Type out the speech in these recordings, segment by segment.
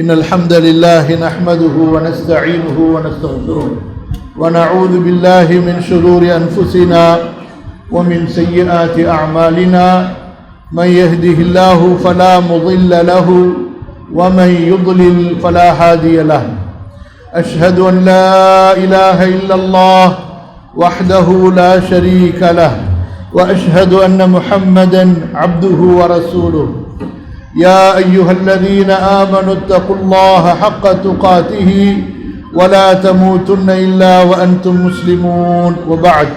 إن الحمد لله نحمده ونستعينه ونستغفره ونعوذ بالله من شرور أنفسنا ومن سيئات أعمالنا من يهده الله فلا مضل له ومن يضلل فلا هادي له أشهد أن لا إله إلا الله وحده لا شريك له وأشهد أن محمدا عبده ورسوله يا أيها الذين آمنوا اتقوا الله حق تقاته ولا تموتن إلا وأنتم مسلمون وبعد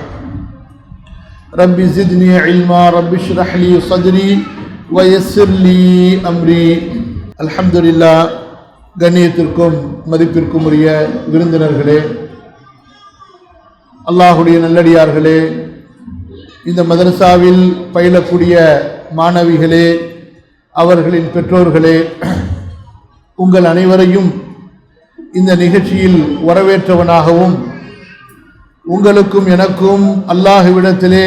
رب زدني علما رب اشرح لي صدري ويسر لي أمري الحمد لله கண்ணியத்திற்கும் மதிப்பிற்கும் உரிய விருந்தினர்களே, அல்லாஹுடைய நல்லடியார்களே, இந்த மதரசாவில் பயிலக்கூடிய மாணவிகளே, அவர்களின் பெற்றோர்களே, உங்கள் அனைவரையும் இந்த நிகழ்ச்சியில் வரவேற்றவனாகவும் உங்களுக்கும் எனக்கும் அல்லாஹ்விடத்திலே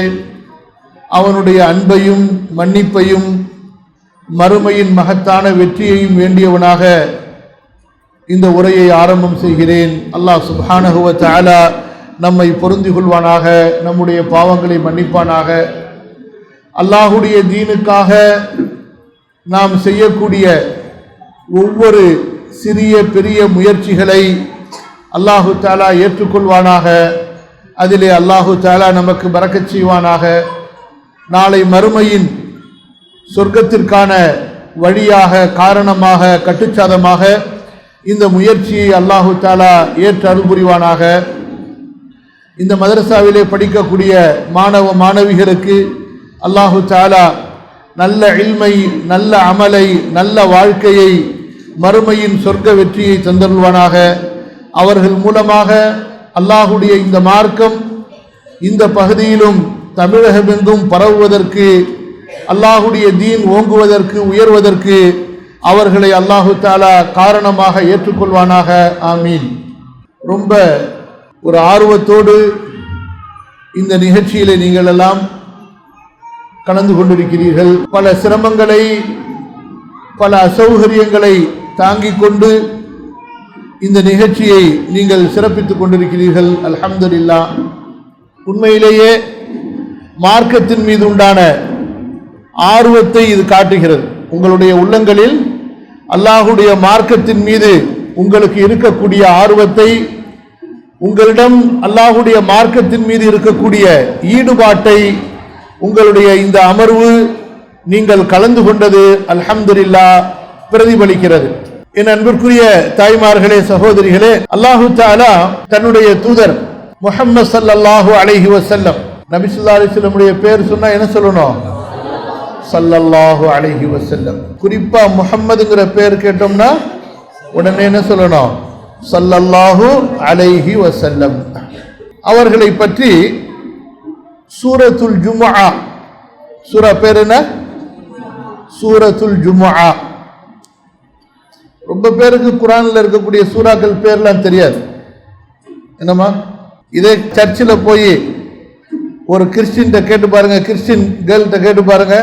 அவனுடைய அன்பையும் மன்னிப்பையும் மறுமையின் மகத்தான வெற்றியையும் வேண்டியவனாக இந்த உரையை ஆரம்பம் செய்கிறேன். அல்லாஹ் சுப்ஹானஹு வ தஆலா நம்மை பொருந்திக் கொள்வானாக, நம்முடைய பாவங்களை மன்னிப்பானாக. அல்லாஹுடைய தீனுக்காக நாம் செய்யக்கூடிய ஒவ்வொரு சிறிய பெரிய முயற்சிகளை அல்லாஹு தஆலா ஏற்றுக்கொள்வானாக. அதிலே அல்லாஹு தஆலா நமக்கு பரக்கத் செய்வானாக. நாளை மறுமையின் சொர்க்கத்திற்கான வழியாக, காரணமாக, கட்டுச்சாதமாக இந்த முயற்சியை அல்லாஹு தஆலா ஏற்று அருள் புரிவானாக. இந்த மதரசாவிலே படிக்கக்கூடிய மாணவ மாணவிகளுக்கு அல்லாஹு தஆலா நல்ல இல்மை, நல்ல அமலை, நல்ல வாழ்க்கையை, மறுமையின் சொர்க்க வெற்றியை தந்தருள்வானாக. அவர்கள் மூலமாக அல்லாஹுடைய இந்த மார்க்கம் இந்த பகுதியிலும் தமிழகமெங்கும் பரவுவதற்கு, அல்லாஹுடைய தீன் ஓங்குவதற்கு, உயர்வதற்கு அவர்களை அல்லாஹு தஆலா காரணமாக ஏற்றுக்கொள்வானாக. ஆமீன். ரொம்ப ஒரு ஆர்வத்தோடு இந்த நிகழ்ச்சியிலே நீங்கள் எல்லாம் கலந்து கொண்டிருக்கிறீர்கள். பல சிரமங்களை, பல அசௌகரியங்களை தாங்கிக் கொண்டு இந்த நிகழ்ச்சியை நீங்கள் சிறப்பித்துக் கொண்டிருக்கிறீர்கள். அல்ஹம்துலில்லாஹ். உண்மையிலேயே மார்க்கத்தின் மீது உண்டான ஆர்வத்தை இது காட்டுகிறது. உங்களுடைய உள்ளங்களில் அல்லாஹுடைய மார்க்கத்தின் மீது உங்களுக்கு இருக்கக்கூடிய ஆர்வத்தை, உங்களிடம் அல்லாஹுடைய மார்க்கத்தின் மீது இருக்கக்கூடிய ஈடுபாட்டை உங்களுடைய இந்த அமர்வு, நீங்கள் கலந்து கொண்டது அல்ஹம்துலில்லாஹ் பிரதிபலிக்கிறது. என் அன்பிற்குரிய தாய்மார்களே, சகோதரிகளே, அல்லாஹு தஆலா தன்னுடைய தூதர் முஹம்மது ஸல்லல்லாஹு அலைஹி வஸல்லம், நபி ஸல்லல்லாஹு அலைஹி வஸல்லமுடைய பேர் சொன்னா என்ன சொல்லணும்? ஸல்லல்லாஹு அலைஹி வஸல்லம். குறிப்பா முஹம்மதுங்கிற பேர் கேட்டோம்னா உடனே என்ன சொல்லணும்? ஸல்லல்லாஹு அலைஹி வஸல்லம். அவர்களை பற்றி சூரத்துல் ஜும்ஆ, சூரா பேர் என்ன? சூரத்துல் ஜும்ஆ. ரொம்ப பேருக்கு குர்ஆன்ல இருக்கக்கூடிய சூறாக்கள் பேர்லாம் தெரியாது. என்னம்மா, இதே சர்ச்சில் போய் ஒரு கிறிஸ்டின்கிட்ட கேட்டு பாருங்க, கிறிஸ்டின் கேர்ள்கிட்ட கேட்டு பாருங்க,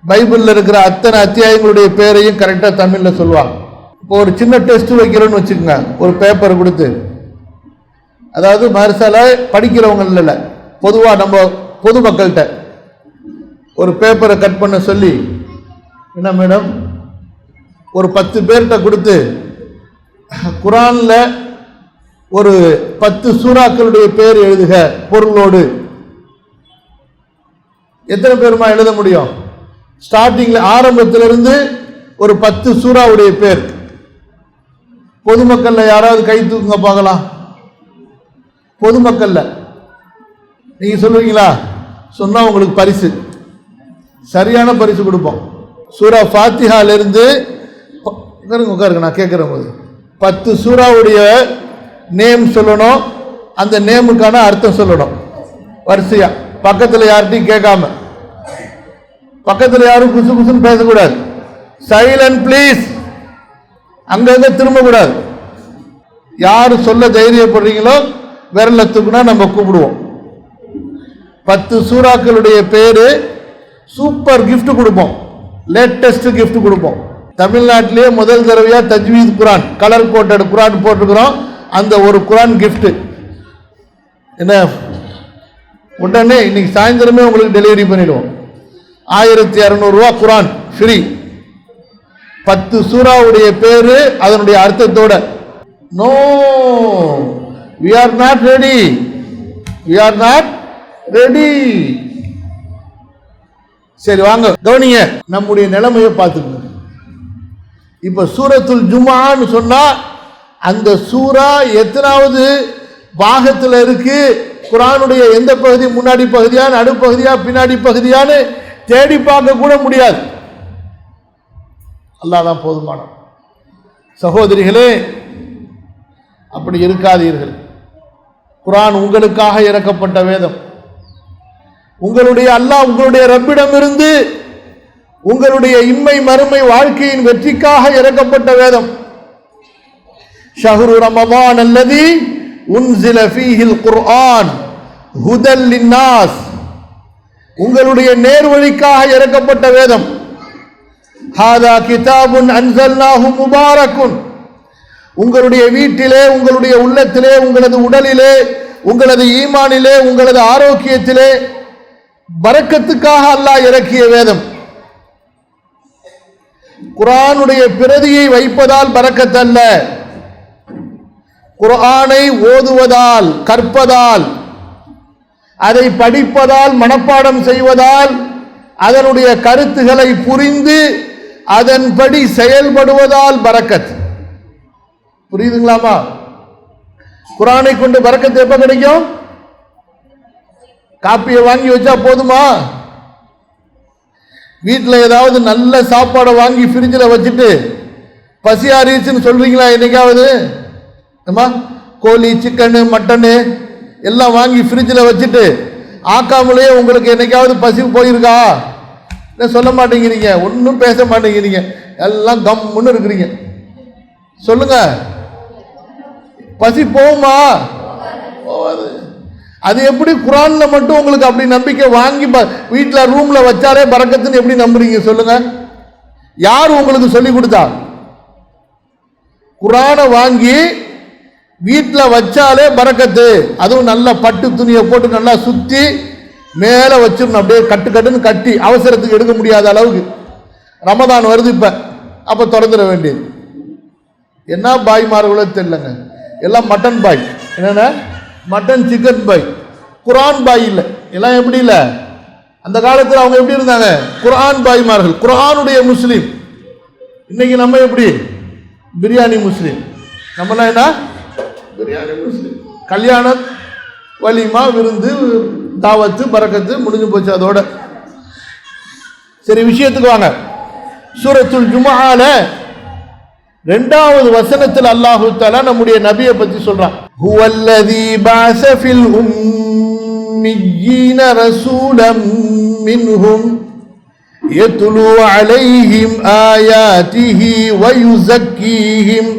பைபிளில் இருக்கிற அத்தனை அத்தியாயங்களுடைய பேரையும் கரெக்டாக தமிழில் சொல்லுவாங்க. இப்போ ஒரு சின்ன டெஸ்ட் வைக்கிறோன்னு வச்சுக்கோங்க, ஒரு பேப்பர் கொடுத்து, அதாவது மதரசால படிக்கிறவங்க இல்லை, பொதுவாக நம்ம பொதுமக்கள்கிட்ட ஒரு பேப்பரை கட் பண்ண சொல்லி, என்ன மேடம், ஒரு 10 பேர்கிட்ட கொடுத்து குர்ஆன்ல ஒரு 10 சூறாக்களுடைய பேர் எழுதுக பொருளோடு, எத்தனை பேருமா எழுத முடியும்? ஸ்டார்டிங்ல ஆரம்பத்திலிருந்து ஒரு 10 சூறாவுடைய பேர். பொதுமக்கள்ல யாராவது கை தூக்குங்க பார்க்கலாம். பொதுமக்கள்ல நீங்க சொல்லுவீங்களா? சொன்னா உங்களுக்கு பரிசு, சரியான பரிசு கொடுப்போம். சூரா ஃபாத்திஹால இருந்து உட்காருங்க, நான் கேட்கிற போது 10 சூறாவுடைய நேம் சொல்லணும், அந்த நேமுக்கான அர்த்தம் சொல்லணும் வரிசையா. பக்கத்தில் யார்கிட்டையும் கேட்காம, பக்கத்தில் யாரும் குசு குசுன்னு பேசக்கூடாது. Silent please. அங்கங்க திரும்பக்கூடாது. யாரு சொல்ல தைரியப்படுறீங்களோ விரல தூக்குனா நம்ம கூப்பிடுவோம். 10 சூறாக்களுடைய பேரு, சூப்பர் கிஃப்ட் கொடுப்போம், லேட்டஸ்ட் கிஃப்ட் கொடுப்போம். தமிழ்நாட்டிலேயே முதல் தடவையா தஜ்வீத் குரான் கலர் கோட்டட் குரான் போட்டிருக்கிறோம். அந்த ஒரு குரான் கிஃப்ட் என்ன உடனே இன்னைக்கு சாயந்தரமே உங்களுக்கு டெலிவரி பண்ணிடுவோம். 1600 ரூபா குரான் ஃப்ரீ. 10 சூராவுடைய பேரு அதனுடைய அர்த்தத்தோட. No, we are not ready, we are not ready. சரி வாங்க கவனிங்க, நம்முடைய நிலைமையை பார்த்துக்கணும். இப்ப சூரத்துல் ஜும்ஆன்னு சொன்னா அந்த சூரா எத்தனாவது பாகத்தில் இருக்கு, குர்ஆனுடைய எந்த பகுதி, முன்னாடி பகுதியா நடுப்பகுதியா பின்னாடி பகுதியான்னு தேடி பார்க்க கூட முடியாது. அல்லாஹ் தான் போதுமானவன். சகோதரிகளே, அப்படி இருக்காதீர்கள். குர்ஆன் உங்களுக்காக இறக்கப்பட்ட வேதம். உங்களுடைய அல்லாஹ் உங்களுடைய ரப்பிடம் இருந்து உங்களுடைய இம்மை மறுமை வாழ்க்கையின் வெற்றிக்காக இறக்கப்பட்ட வேதம். ஷஹ்ரு ரமதான் அல்லதி உன்சில ஃபீஹில் குர்ஆன் ஹுதல் லின்னாஸ். உங்களுடைய நேர்வழிக்காக இறக்கப்பட்ட வேதம். ஹாதா கிதாபுன் அன்ஸல்னாஹு முபாரக்குன். உங்களுடைய வீட்டிலே, உங்களுடைய உள்ளத்திலே, உங்களது உடலிலே, உங்களது ஈமானிலே, உங்களது ஆரோக்கியத்திலே பரக்கத்துக்காக அல்லாஹ் இறக்கிய வேதம். குர்ஆனுடைய பிரதியை வைப்பதால் பரக்கத் அல்ல, குர்ஆனை ஓதுவதால், கற்பதால், அதை படிப்பதால், மனப்பாடம் செய்வதால், அதனுடைய கருத்துக்களை புரிந்து அதன்படி செயல்படுவதால் பரக்கத். புரியுதுங்களாமா? குர்ஆனை கொண்டு பரக்கத் எப்ப கிடைக்கும்? காப்பியை வாங்கி வச்சா போதுமா? வீட்டில் ஏதாவது நல்ல சாப்பாடை வாங்கி ஃப்ரிட்ஜில் வச்சுட்டு பசியாரிச்சுன்னு சொல்றீங்களா என்னைக்காவது? கோழி, சிக்கனு, மட்டனு எல்லாம் வாங்கி ஃப்ரிட்ஜில் வச்சுட்டு ஆக்காமலேயே உங்களுக்கு என்னைக்காவது பசி போயிருக்கா? சொல்ல மாட்டேங்கிறீங்க, ஒன்றும் பேச மாட்டேங்கிறீங்க, எல்லாம் கம்முன்னு இருக்கிறீங்க. சொல்லுங்க, பசி போகுமா? போகாது. அது எப்படி குர்ஆன்ல மட்டும் உங்களுக்கு அப்படி நம்பிக்கை வாங்கி வீட்டில் ரூம்ல வச்சாலே பரக்கத்துன்னு எப்படி நம்புறீங்க? சொல்லுங்க, யார் உங்களுக்கு சொல்லி கொடுத்தா? குர்ஆனை வாங்கி வீட்டில் வச்சாலே பரக்கத்து. அதுவும் நல்ல பட்டு துணியை போட்டு நல்லா சுத்தி மேலே வச்சிடணும். அப்படியே கட்டு கட்டுன்னு கட்டி அவசரத்துக்கு எடுக்க முடியாத அளவுக்கு. ரமதான் வருது இப்ப, அப்ப திறந்துட வேண்டியது. என்ன பாய்மார்களோ தெரியலங்க, எல்லாம் மட்டன் பாய். என்னென்ன மட்டன் சிக்கன் பாய், குர்ஆன் பாய் இல்லை. எல்லாம் எப்படி இல்லை? அந்த காலத்தில் அவங்க எப்படி இருந்தாங்க? குர்ஆன் பாய்மார்கள், குர்ஆனுடைய முஸ்லீம். இன்னைக்கு நம்ம எப்படி? பிரியாணி முஸ்லீம். நம்மலாம் என்ன? பிரியாணி முஸ்லீம். கல்யாணம், வலிமா, விருந்து, தாவத்து, பரக்கத்து முடிஞ்சு போச்சு அதோட. சரி, விஷயத்துக்கு வாங்க. சூரத்துல் ஜும்ஆல 2வது வசனத்தில் அல்லாஹ் தஆலா நம்முடைய நபியை பத்தி சொல்றான். ஹுவல்லதீ பஅஸ ஃபில் உம்மீன ரசூலம் மின்ஹும் யத்லூ அலைஹிம் ஆயாத்திஹி வயுஸக்கீஹிம்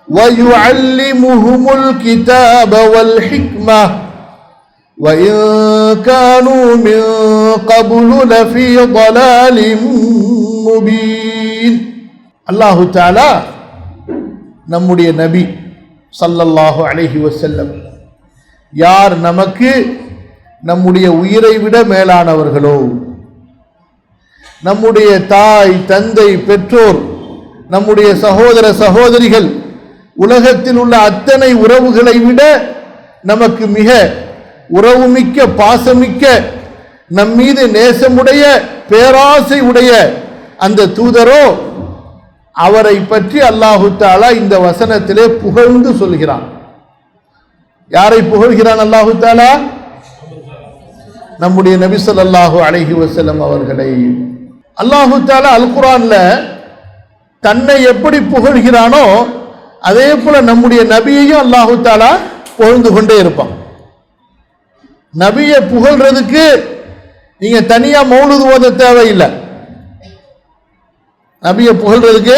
வயுஅல்லிமுஹுமுல் கிதாப வல் ஹிக்மஹ وَإِن كَانُوا مِن قَبْلُ لَفِي ضَلَالٍ مُبِينٍ. அல்லாஹு தஆலா நம்முடைய நபி ஸல்லல்லாஹு அலைஹி வஸல்லம், யார் நமக்கு நம்முடைய உயிரை விட மேலானவர்களோ, நம்முடைய தாய், தந்தை, பெற்றோர், நம்முடைய சகோதர சகோதரிகள், உலகத்தில் உள்ள அத்தனை உறவுகளை விட நமக்கு மிக உறவுமிக்க, பாசமிக்க, நம்மீது நேசமுடைய, பேராசை உடைய அந்த தூதரோ, அவரை பற்றி அல்லாஹு தஆலா இந்த வசனத்திலே புகழ்ந்து சொல்கிறான். யாரை புகழ்கிறான் அல்லாஹு தஆலா? நம்முடைய நபி ஸல்லல்லாஹு அலைஹி வஸல்லம் அவர்களை. அல்லாஹு தஆலா அல் குர்ஆன்ல தன்னை எப்படி புகழ்கிறானோ அதே போல நம்முடைய நபியையும் அல்லாஹு தஆலா புகழ்ந்து கொண்டே இருப்பான். நபியை புகழ்றதுக்கு நீங்க தனியா மௌலூத் ஓத தேவையில்லை. நபியை புகழ்றதுக்கு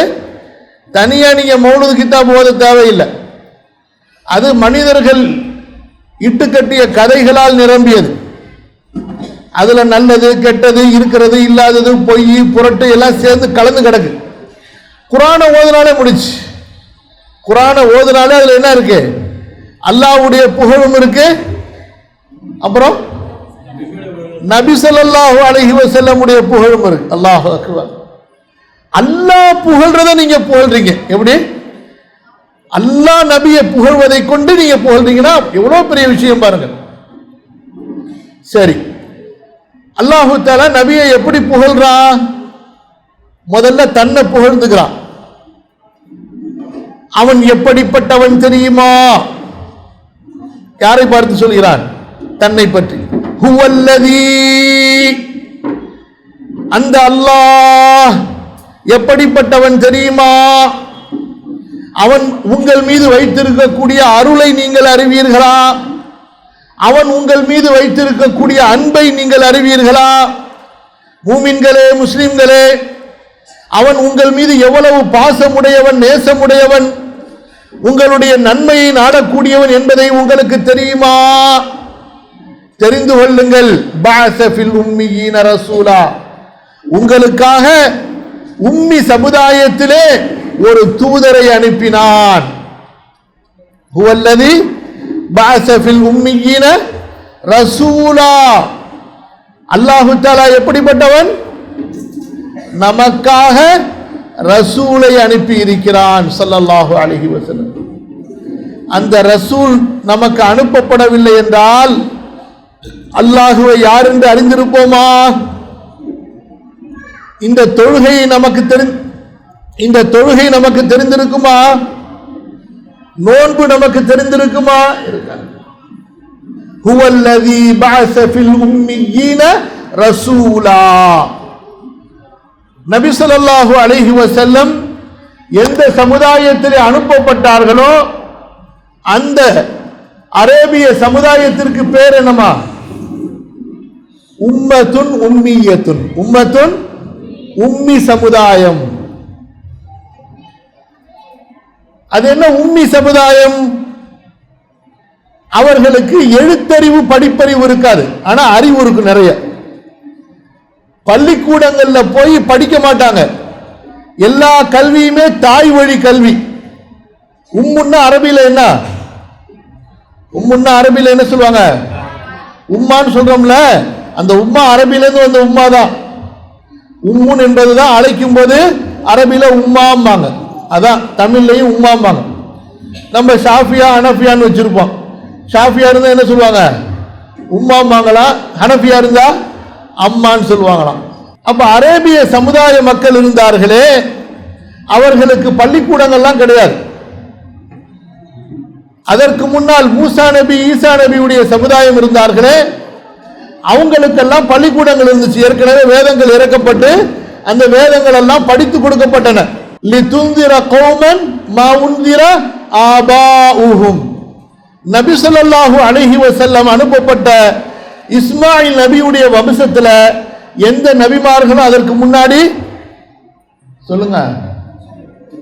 தனியா நீங்க மௌலூத் கிதாப் ஓத தேவையில்லை. அது மனிதர்கள் இட்டுக்கட்டிய கதைகளால் நிரம்பியது. அதுல நல்லது, கெட்டது, இருக்கிறது, இல்லாதது, பொய், புரட்டு எல்லாம் சேர்ந்து கலந்து கிடக்கு. குர்ஆனை ஓதுனாலே முடிச்சு. குர்ஆனை ஓதுனாலே அதுல என்ன இருக்கு? அல்லாஹ்வுடைய புகழும் இருக்கு, அப்புறம் நபி ஸல்லல்லாஹு அலைஹி வஸல்லம் உடைய புகழும் இருக்கு. அல்லாஹ் அக்பர். அல்லாஹ் புகழ்றத நீங்க புகழ்றீங்க. எப்படி? அல்லாஹ் நபியை புகழ்வதை கொண்டு நீங்க புகழ்றீங்கன்னா எவ்வளவு பெரிய விஷயம் பாருங்க. சரி, அல்லாஹு தஆலா நபியை எப்படி புகழ்றான்? முதல்ல தன்னை புகழ்ந்துக்கிறான். அவன் எப்படிப்பட்டவன் தெரியுமா? யாரை பார்த்து சொல்கிறான்? தன்னை பற்றி. ஹுவல்லதீ, அந்த அல்லாஹ் எப்படிப்பட்டவன் தெரியுமா? அவன் உங்கள் மீது வைத்திருக்கக்கூடிய அருளை நீங்கள் அறிவீர்களா? அவன் உங்கள் மீது வைத்திருக்கக்கூடிய அன்பை நீங்கள் அறிவீர்களா? மூமின்களே, முஸ்லிம்களே, அவன் உங்கள் மீது எவ்வளவு பாசமுடையவன், நேசமுடையவன், உங்களுடைய நன்மையை நாடக்கூடியவன் என்பதை உங்களுக்கு தெரியுமா? தெரிந்து கொள்ளுங்கள். பஅஸ ஃபில் உம்மீன ரசூலா, உங்களுக்காக உம்மி சமுதாயத்திலே ஒரு தூதரை அனுப்பினான். ஹுவல்லதி பஅஸ ஃபில் உம்மீன ரசூலா. அல்லாஹு தஆலா எப்படிப்பட்டவன்? நமக்காக ரசூலை அனுப்பி இருக்கிறான் ஸல்லல்லாஹு அலைஹி வஸல்லம். அந்த ரசூல் நமக்கு அனுப்பப்படவில்லை என்றால் அல்லாஹுவை யார் என்று அறிந்திருப்போமா? இந்த தொழுகை நமக்கு தெரிந்திருக்குமா? நோன்பு நமக்கு தெரிந்திருக்குமா? ஹுவல்லதீ பஅஸ ஃபில் உம்மீன ரசூலா. நபி ஸல்லல்லாஹு அலைஹி வஸல்லம் எந்த சமுதாயத்திலே அனுப்பப்பட்டார்களோ அந்த அரேபிய சமுதாயத்திற்கு பேர் என்னமா? உம்மத்துன் உம்மியத்துன். உம்மத்துன் உம்மி சமுதாயம். அது என்ன உம்மி சமுதாயம்? அவர்களுக்கு எழுத்தறிவு படிப்பறிவு இருக்காது, ஆனா அறிவு இருக்கு நிறைய. பள்ளிக்கூடங்கள்ல போய் படிக்க மாட்டாங்க. எல்லா கல்வியுமே தாய் வழி கல்வி. உம்முன்னா அரபியில என்ன? உம்முன்னா அரபியில என்ன சொல்லுவாங்க? உம்மான்னு சொல்றோம்ல, அந்த உம்மா அரபியில இருந்து வந்த உம்மா தான். உம்முன் என்பதுதான் அழைக்கும் போது அரபியில உம்மாம்பாங்க, அதான் தமிழ்லையும் உம்மாம்பாங்க. நம்ம ஷாஃபியா ஹனஃபியான்னு வச்சிருப்போம். ஷாஃபியா இருந்தா என்ன சொல்லுவாங்க? உம்மாம்பாங்களா. ஹனஃபியா இருந்தா அம்மான்னு சொல்லுவாங்களாம். அப்ப அரேபிய சமுதாய மக்கள் இருந்தார்களே, அவர்களுக்கு பள்ளிக்கூடங்கள்லாம் கிடையாது. அதற்கு முன்னால் மூசா நபி, ஈசா நபியுடைய சமுதாயம் இருந்தார்களே, அவங்களுக்கெல்லாம் பள்ளிக்கூடங்கள் இருந்துச்சு. ஏற்கனவே வேதங்கள் இறக்கப்பட்டு அந்த வேதங்கள் எல்லாம் படித்து கொடுக்கப்பட்டன. லிதுந்திர கௌமன் மா உந்திர ஆபாஉஹும். நபி ஸல்லல்லாஹு அலைஹி வஸல்லம் அனுப்பப்பட்ட இஸ்மாயில் நபியுடைய வம்சத்துல எந்த நபிமார்களும் அதற்கு முன்னாடி சொல்லுங்க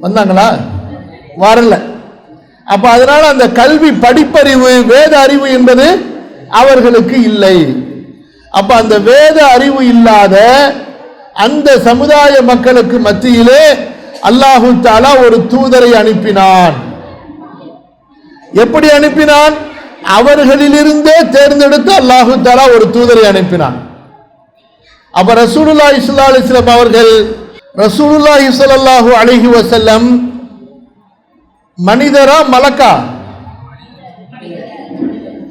வந்தாங்களா? வரல. அப்ப அதனால அந்த கல்வி படிப்பறிவு, வேத அறிவு என்பது அவர்களுக்கு இல்லை. அப்ப அந்த வேத அறிவு இல்லாத அந்த சமுதாய மக்களுக்கு மத்தியிலே அல்லாஹு தஆலா ஒரு தூதரை அனுப்பினான். எப்படி அனுப்பினான்? அவர்களிலிருந்தே தேர்ந்தெடுத்து அல்லாஹு தஆலா ஒரு தூதரை அனுப்பினான். அப்ப ரசூலுல்லாஹி ஸல்லல்லாஹு அலைஹி வஸல்லம் அவர்கள், ரசூலுல்லாஹி ஸல்லல்லாஹு அலைஹி வஸல்லம் மனிதரா மலக்கா?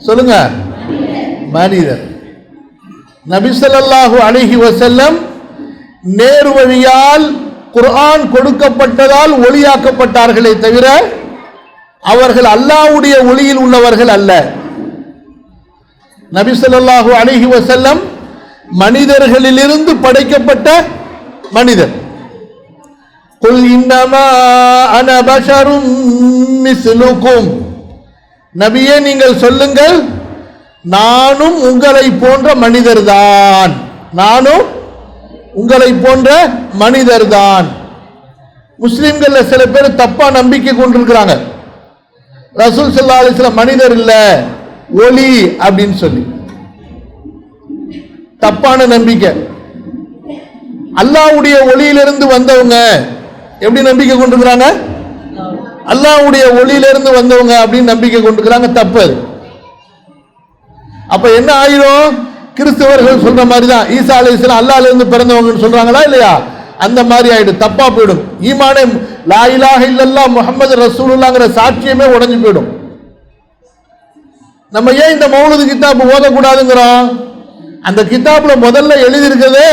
சொல்லுங்க. மனிதர். நபி ஸல்லல்லாஹு அலைஹி வஸல்லம் நேர் வழியால் குர்ஆன் கொடுக்கப்பட்டதால் ஒளியாக்கப்பட்டார்களே தவிர அவர்கள் அல்லாஹ்வுடைய ஒளியில் உள்ளவர்கள் அல்ல. நபி ஸல்லல்லாஹு அலைஹி வஸல்லம் மனிதர்களிலிருந்து படைக்கப்பட்ட மனிதர். குல் இன்னமா அன பஷரும் மிஸ்லுக்கும். நபியே நீங்கள் சொல்லுங்கள், நானும் உங்களை போன்ற மனிதர்தான். நானும் உங்களை போன்ற மனிதர்தான். முஸ்லிம்கள்ல சில பேர் தப்பா நம்பிக்கை கொண்டிருக்கிறாங்க. ரசூல் ஸல்லல்லாஹு அலைஹி வஸல்லம் மனிதர் இல்ல, ஒளி அப்படின்னு சொல்லி தப்பான நம்பிக்கை. அல்லாஹ்வுடைய ஒளியிலிருந்து வந்தவங்க, எப்படி நம்பிக்கை கொண்டிருக்கிறாங்க? அல்லாஹ்வுடைய ஒளியிலிருந்து வந்தவங்க அப்படின்னு நம்பிக்கை கொண்டிருக்கிறாங்க. தப்பு. அப்ப என்ன ஆயிரும்? கிறிஸ்தவர்கள் சொல்ற மாதிரி தான் ஈசா அலைஹிஸ்ஸலாம் அல்லாஹ்ல இருந்து பிறந்தவங்கன்னு சொல்றாங்களா இல்லையா? அந்த மாதிரி ஆயிடும், தப்பா போயிடும். ஈமானே லா இலாஹ இல்லல்லாஹ் முஹம்மது ரசூலுல்லாஹ்ங்கற சாட்சியமே உடைஞ்சு போயிடும். நம்ம ஏன் இந்த மௌலூது கிதாப் ஓதக்கூடாதுங்கிறோம்? அந்த கிதாப்ல முதல்ல எழுதி இருக்கிறது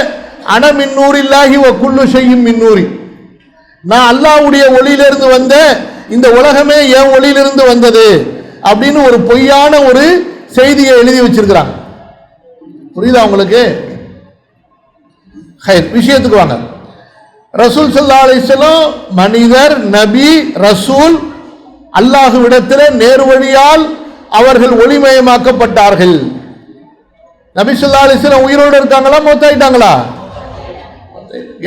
அன மின் நூரில்லாஹி வ குல்லு ஷைஇன் மின் நூரி, நான் அல்லாஹ்வுடைய ஒளியிலிருந்து வந்த, இந்த உலகமே என் ஒளியிலிருந்து வந்தது அப்படின்னு ஒரு பொய்யான ஒரு செய்தியை எழுதி வச்சிருக்கிறாங்க. புரியுதா உங்களுக்கு? விஷயத்துக்கு வாங்க. ரசூல் ஸல்லல்லாஹு அலைஹி வஸல்லம் மனிதர், நபி, ரசூல், அல்லாஹ்விடத்தில் நேர்வழியால் அவர்கள் ஒளிமயமாக்கப்பட்டார்கள். நபி ஸல்லல்லாஹு அலைஹி வஸல்லம் உயிரோடு இருக்காங்களா மௌத்தாயிட்டாங்களா?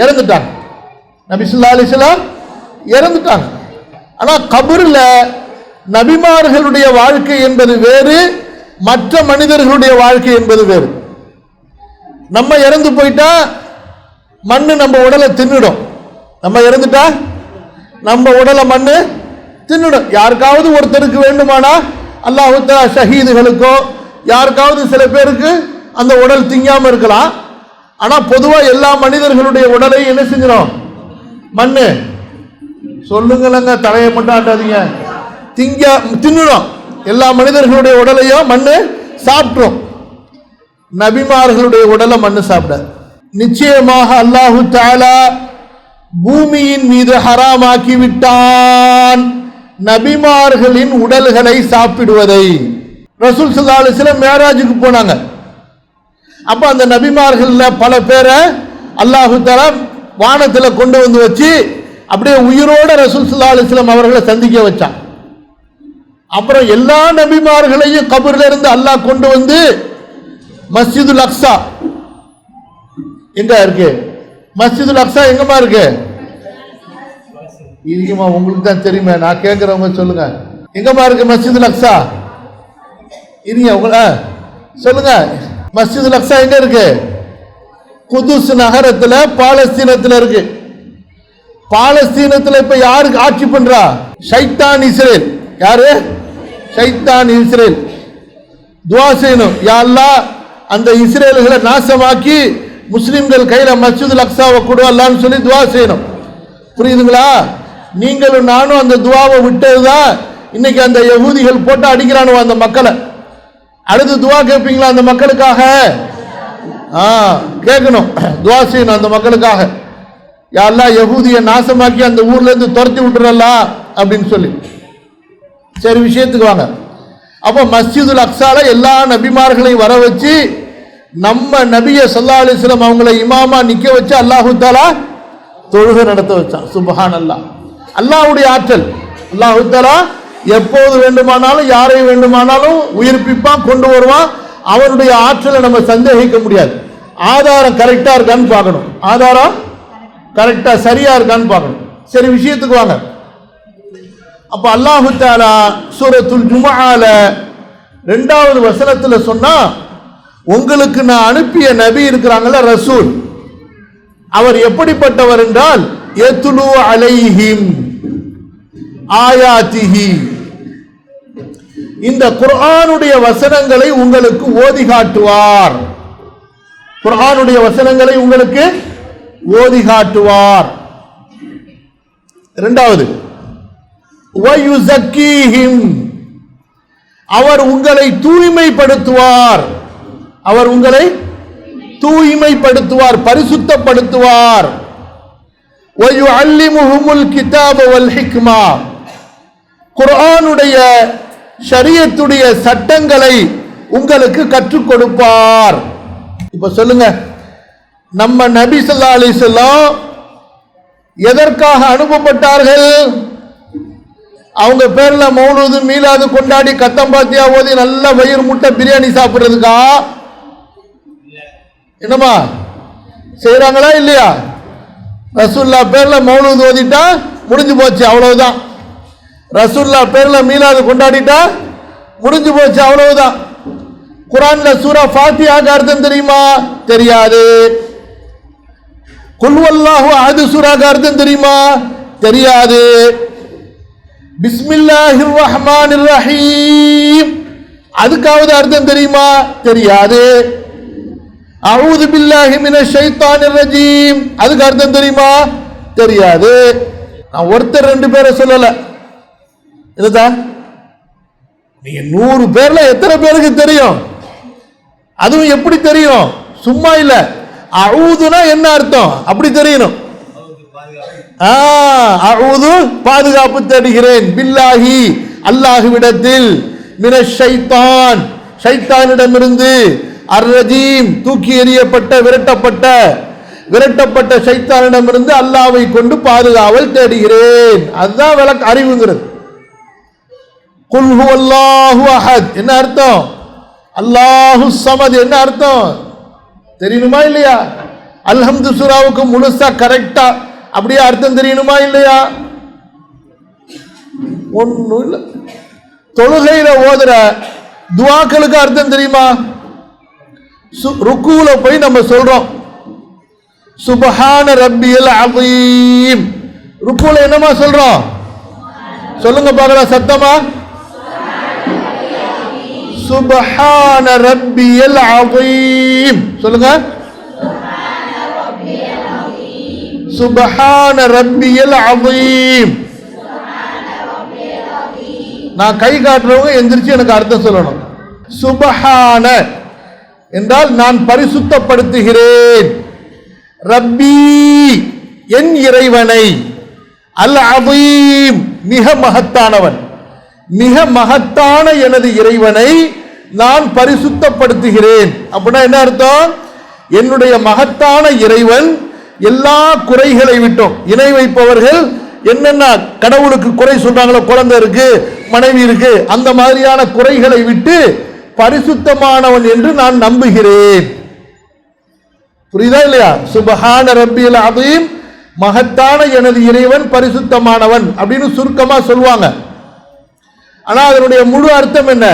இறந்துட்டாங்க. நபி ஸல்லல்லாஹு அலைஹி வஸல்லம் இறந்துட்டாங்க. ஆனா கபர்ல நபிமார்களுடைய வாழ்க்கை என்பது வேறு, மற்ற மனிதர்களுடைய வாழ்க்கை என்பது வேறு. நம்ம இறந்து போயிட்டா மண்ணு நம்ம உடலை தின்னுடும். நம்ம இறந்துட்டா நம்ம உடலை மண்ணு தின்னுடும். யாருக்காவது ஒருத்தருக்கு வேண்டுமானா அல்லாஹ் தஆலா ஷஹீதுகளுக்கோ யாருக்காவது சில பேருக்கு அந்த உடல் திங்காம இருக்கலாம். ஆனா பொதுவா எல்லா மனிதர்களுடைய உடலை என்ன செஞ்சிடும்? மண்ணு. சொல்லுங்களங்க, தலையை மட்டும் ஆட்டாதீங்க. தின்னுடும். எல்லா மனிதர்களுடைய உடலையும் மண்ணு சாப்பிட்ரும். நபிமார்களுடைய உடலை மண்ணு சாப்பிட. நிச்சயமாக அல்லாஹு தஆலா பூமியின் மீது ஹராமாக்கி விட்டான் நபிமார்களின் உடல்களை சாப்பிடுவதை. ரசூல் ஸல்லல்லாஹு அலைஹி வஸல்லம் மேராஜுக்கு போனாங்க. அப்ப அந்த நபிமார்கள்ல பல பேரை அல்லாஹு தஆலா வானத்துல கொண்டு வந்து வச்சு அப்படியே உயிரோட ரசூல் ஸல்லல்லாஹு அலைஹி வஸல்லம் அவர்களை சந்திக்க வச்சான். அப்புறம் எல்லா நபிமார்களையும் கபர்ல இருந்து அல்லாஹ் கொண்டு வந்து மஸ்ஜிதுல் அக்ஸா எங்க இருக்கு? மஸ்ஜிதுல் அக்ஸா எங்கம்மா இருக்கு? இதுக்குமா உங்களுக்கு தான் தெரியுமே, நான் கேட்கிறவங்க சொல்லுங்க. எங்கம்மா இருக்கு மஸ்ஜிதுல் அக்ஸா? இருங்க உங்கள சொல்லுங்க. மஸ்ஜிதுல் அக்ஸா எங்க இருக்கு? குதுஸ் நகரத்துல பாலஸ்தீனத்துல இருக்கு. பாலஸ்தீனத்துல இப்ப யாருக்கு ஆட்சி பண்றா? ஷைத்தான் இஸ்ரேல். யாரு? ஷைத்தான் இஸ்ரேல். துஆ செய்யணும், யா அல்லாஹ் அந்த இஸ்ரேல்களை நாசமாக்கி முஸ்லிம்கள் கையில மஸ்ஜிதுல் அக்ஸாவை கொடு அல்லாஹ்னு சொல்லி துஆ செய்யணும். புரியுதுங்களா? நீங்களும் நானும் அந்த துஆவை விட்டதுதான் இன்னைக்கு அந்த யஹூதிகள் போட்டு அடிக்கிறானுவ அந்த மக்களை. அடுத்து துஆ கேட்பீங்களா அந்த மக்களுக்காக? கேட்கணும், துஆ செய்யணும் அந்த மக்களுக்காக. யா அல்லாஹ் யஹூதியை நாசமாக்கி அந்த ஊர்ல இருந்து துரத்தி விட்டுறலா அப்படின்னு சொல்லி. சரி, விஷயத்துக்கு வாங்க. அப்ப மஸ்ஜிதுல் அக்ஸால எல்லா நபிமார்களையும் வர வச்சு நம்ம நபிய ஸல்லல்லாஹு அலைஹி வஸல்லம் அவங்களை இமாமா நிக்க வச்சு அல்லாஹு தஆலா தொழுகை நடத்த வச்சான். சுப்ஹானல்லாஹ். அல்லாஹ்வுடைய ஆற்றல். அல்லாஹு தஆலா எப்போது வேண்டுமானாலும் யாரை வேண்டுமானாலும் உயிர்ப்பிப்பான், கொண்டு வருவான். அவனுடைய ஆற்றலை நம்ம சந்தேகிக்க முடியாது. ஆதாரம் கரெக்டா இருக்கான்னு பார்க்கணும். ஆதாரம் கரெக்டா சரியா இருக்கான்னு பார்க்கணும். சரி, விஷயத்துக்கு வாங்க. அப்ப அல்லாஹு தஆலா சூரத்துல் ஜும்ஆல 2வது வசனத்துல சொன்னா, உங்களுக்கு நான் அனுப்பிய நபி இருக்கிறாங்கல்ல, ரசூல், அவர் எப்படிப்பட்டவர் என்றால் யத்லு அலைஹிம் ஆயாத்திஹி, இந்த குர்ஆனுடைய வசனங்களை உங்களுக்கு ஓதி காட்டுவார். குர்ஆனுடைய வசனங்களை உங்களுக்கு ஓதி காட்டுவார். 2வது வயுஸக்கீஹிம், அவர் உங்களை தூய்மைப்படுத்துவார். அவர் உங்களை தூய்மைப்படுத்துவார், பரிசுத்தப்படுத்துவார். வயுஅல்லிமுஹுமுல் கிதாப வல் ஹிக்மா, குர்ஆனுடைய ஷரியத்துடைய சட்டங்களை உங்களுக்கு கற்றுக் கொடுப்பார். இப்ப சொல்லுங்க, நம்ம நபி ஸல்லல்லாஹு அலைஹி வஸல்லம் எதற்காக அனுப்பப்பட்டார்கள்? அவங்க பேர்ல மௌலூது மீலாது கொண்டாடி கத்தம்பாத்தியா ஓதி நல்ல வயிறு முட்டை பிரியாணி சாப்பிடுறதுக்கா? என்னமா செய்யறாங்களா இல்லையா? ரசூல்லா பேர்ல மௌலூது ஓதிட்டா முடிஞ்சு போச்சு, அவ்வளவுதான். ரசூல்லா பேர்ல மீலாது கொண்டாடிட்டா முடிஞ்சு போச்சு, அவ்வளவுதான். குர்ஆன்ல சூரா ஃபாத்திஹாக்கு அர்த்தம் தெரியுமா? தெரியாது. குல் வல்லாஹு அஹத் சூராக்கு அர்த்தம் தெரியுமா? தெரியாது. பிஸ்மில்லாஹிர் ரஹ்மானிர் ரஹீம் அதுக்காவது அர்த்தம் தெரியுமா? தெரியாது. அஊது பில்லாஹி மினஷ் ஷைத்தானிர் ரஜீம் அதுக்கு அர்த்தம் தெரியுமா? தெரியாது. நான் ஒருத்தர் 2 பேரை சொல்லல, இதுதான் நீங்க 100 பேர்ல எத்தனை பேருக்கு தெரியும்? அதுவும் எப்படி தெரியும்? சும்மா இல்ல, அஊதுனா என்ன அர்த்தம் அப்படி தெரியணும். அஊது பாதுகாப்பு தேடுகிறேன், பில்லாஹி அல்லாஹ்விடத்தில், மினஷ் ஷைத்தான் ஷைத்தானிடமிருந்து, அர் ரஜீம் தூக்கி எறியப்பட்ட விரட்டப்பட்ட ஷைத்தானிடமிருந்து அல்லாஹ்வை கொண்டு பாதுகாவல் தேடுகிறேன். அதுதான் விளக்க அறிவுங்கிறது. குல் ஹுவல்லாஹு அஹத் என்ன அர்த்தம்? அல்லாஹு ஸமத் என்ன அர்த்தம் தெரியணுமா இல்லையா? அல்ஹம்து சூராவுக்கு முழுசா கரெக்டா அப்படியே அர்த்தம் தெரியணுமா இல்லையா? ஒண்ணும் இல்லை. தொழுகையில ஓதுற துஆக்களுக்கு அர்த்தம் தெரியுமா? ருக்குல போய் நம்ம சொல்றோம் சுப்ஹான ரப்பியல் அஸீம், ருக்குல என்னமா சொல்றோம்? சொல்லுங்க பார்க்கலாம் சத்தமா. சுப்ஹான ரப்பியல் அஸீம் சொல்லுங்க. சுப்ஹான ரப்பியல் அஸீம். நான் கை காட்டுறவங்க எந்திரிச்சு எனக்கு அர்த்தம் சொல்லணும். சுப்ஹான என்றால் நான் பரிசுத்தப்படுத்துகிறேன், ரப்பி என் இறைவனை, அல் அஸீம் மிக மகத்தானவன், மிக மகத்தான எனது இறைவனை நான் பரிசுத்தப்படுத்துகிறேன். அப்படின்னா என்ன அர்த்தம்? என்னுடைய மகத்தான இறைவன் எல்லா குறைகளை விட்டும், இணை வைப்பவர்கள் என்னென்ன கடவுளுக்கு குறை சொல்றாங்களோ, குழந்தை இருக்கு, மனைவி இருக்கு, அந்த மாதிரியான குறைகளை விட்டு பரிசுத்தமானவன் என்று நான் நம்புகிறேன். புரியுதா இல்லையா? சுப்ஹான ரப்பியல் அஸீம் மகத்தான எனது இறைவன் பரிசுத்தமானவன் அப்படின்னு சுருக்கமா சொல்லுவாங்க. ஆனா அதனுடைய முழு அர்த்தம் என்ன?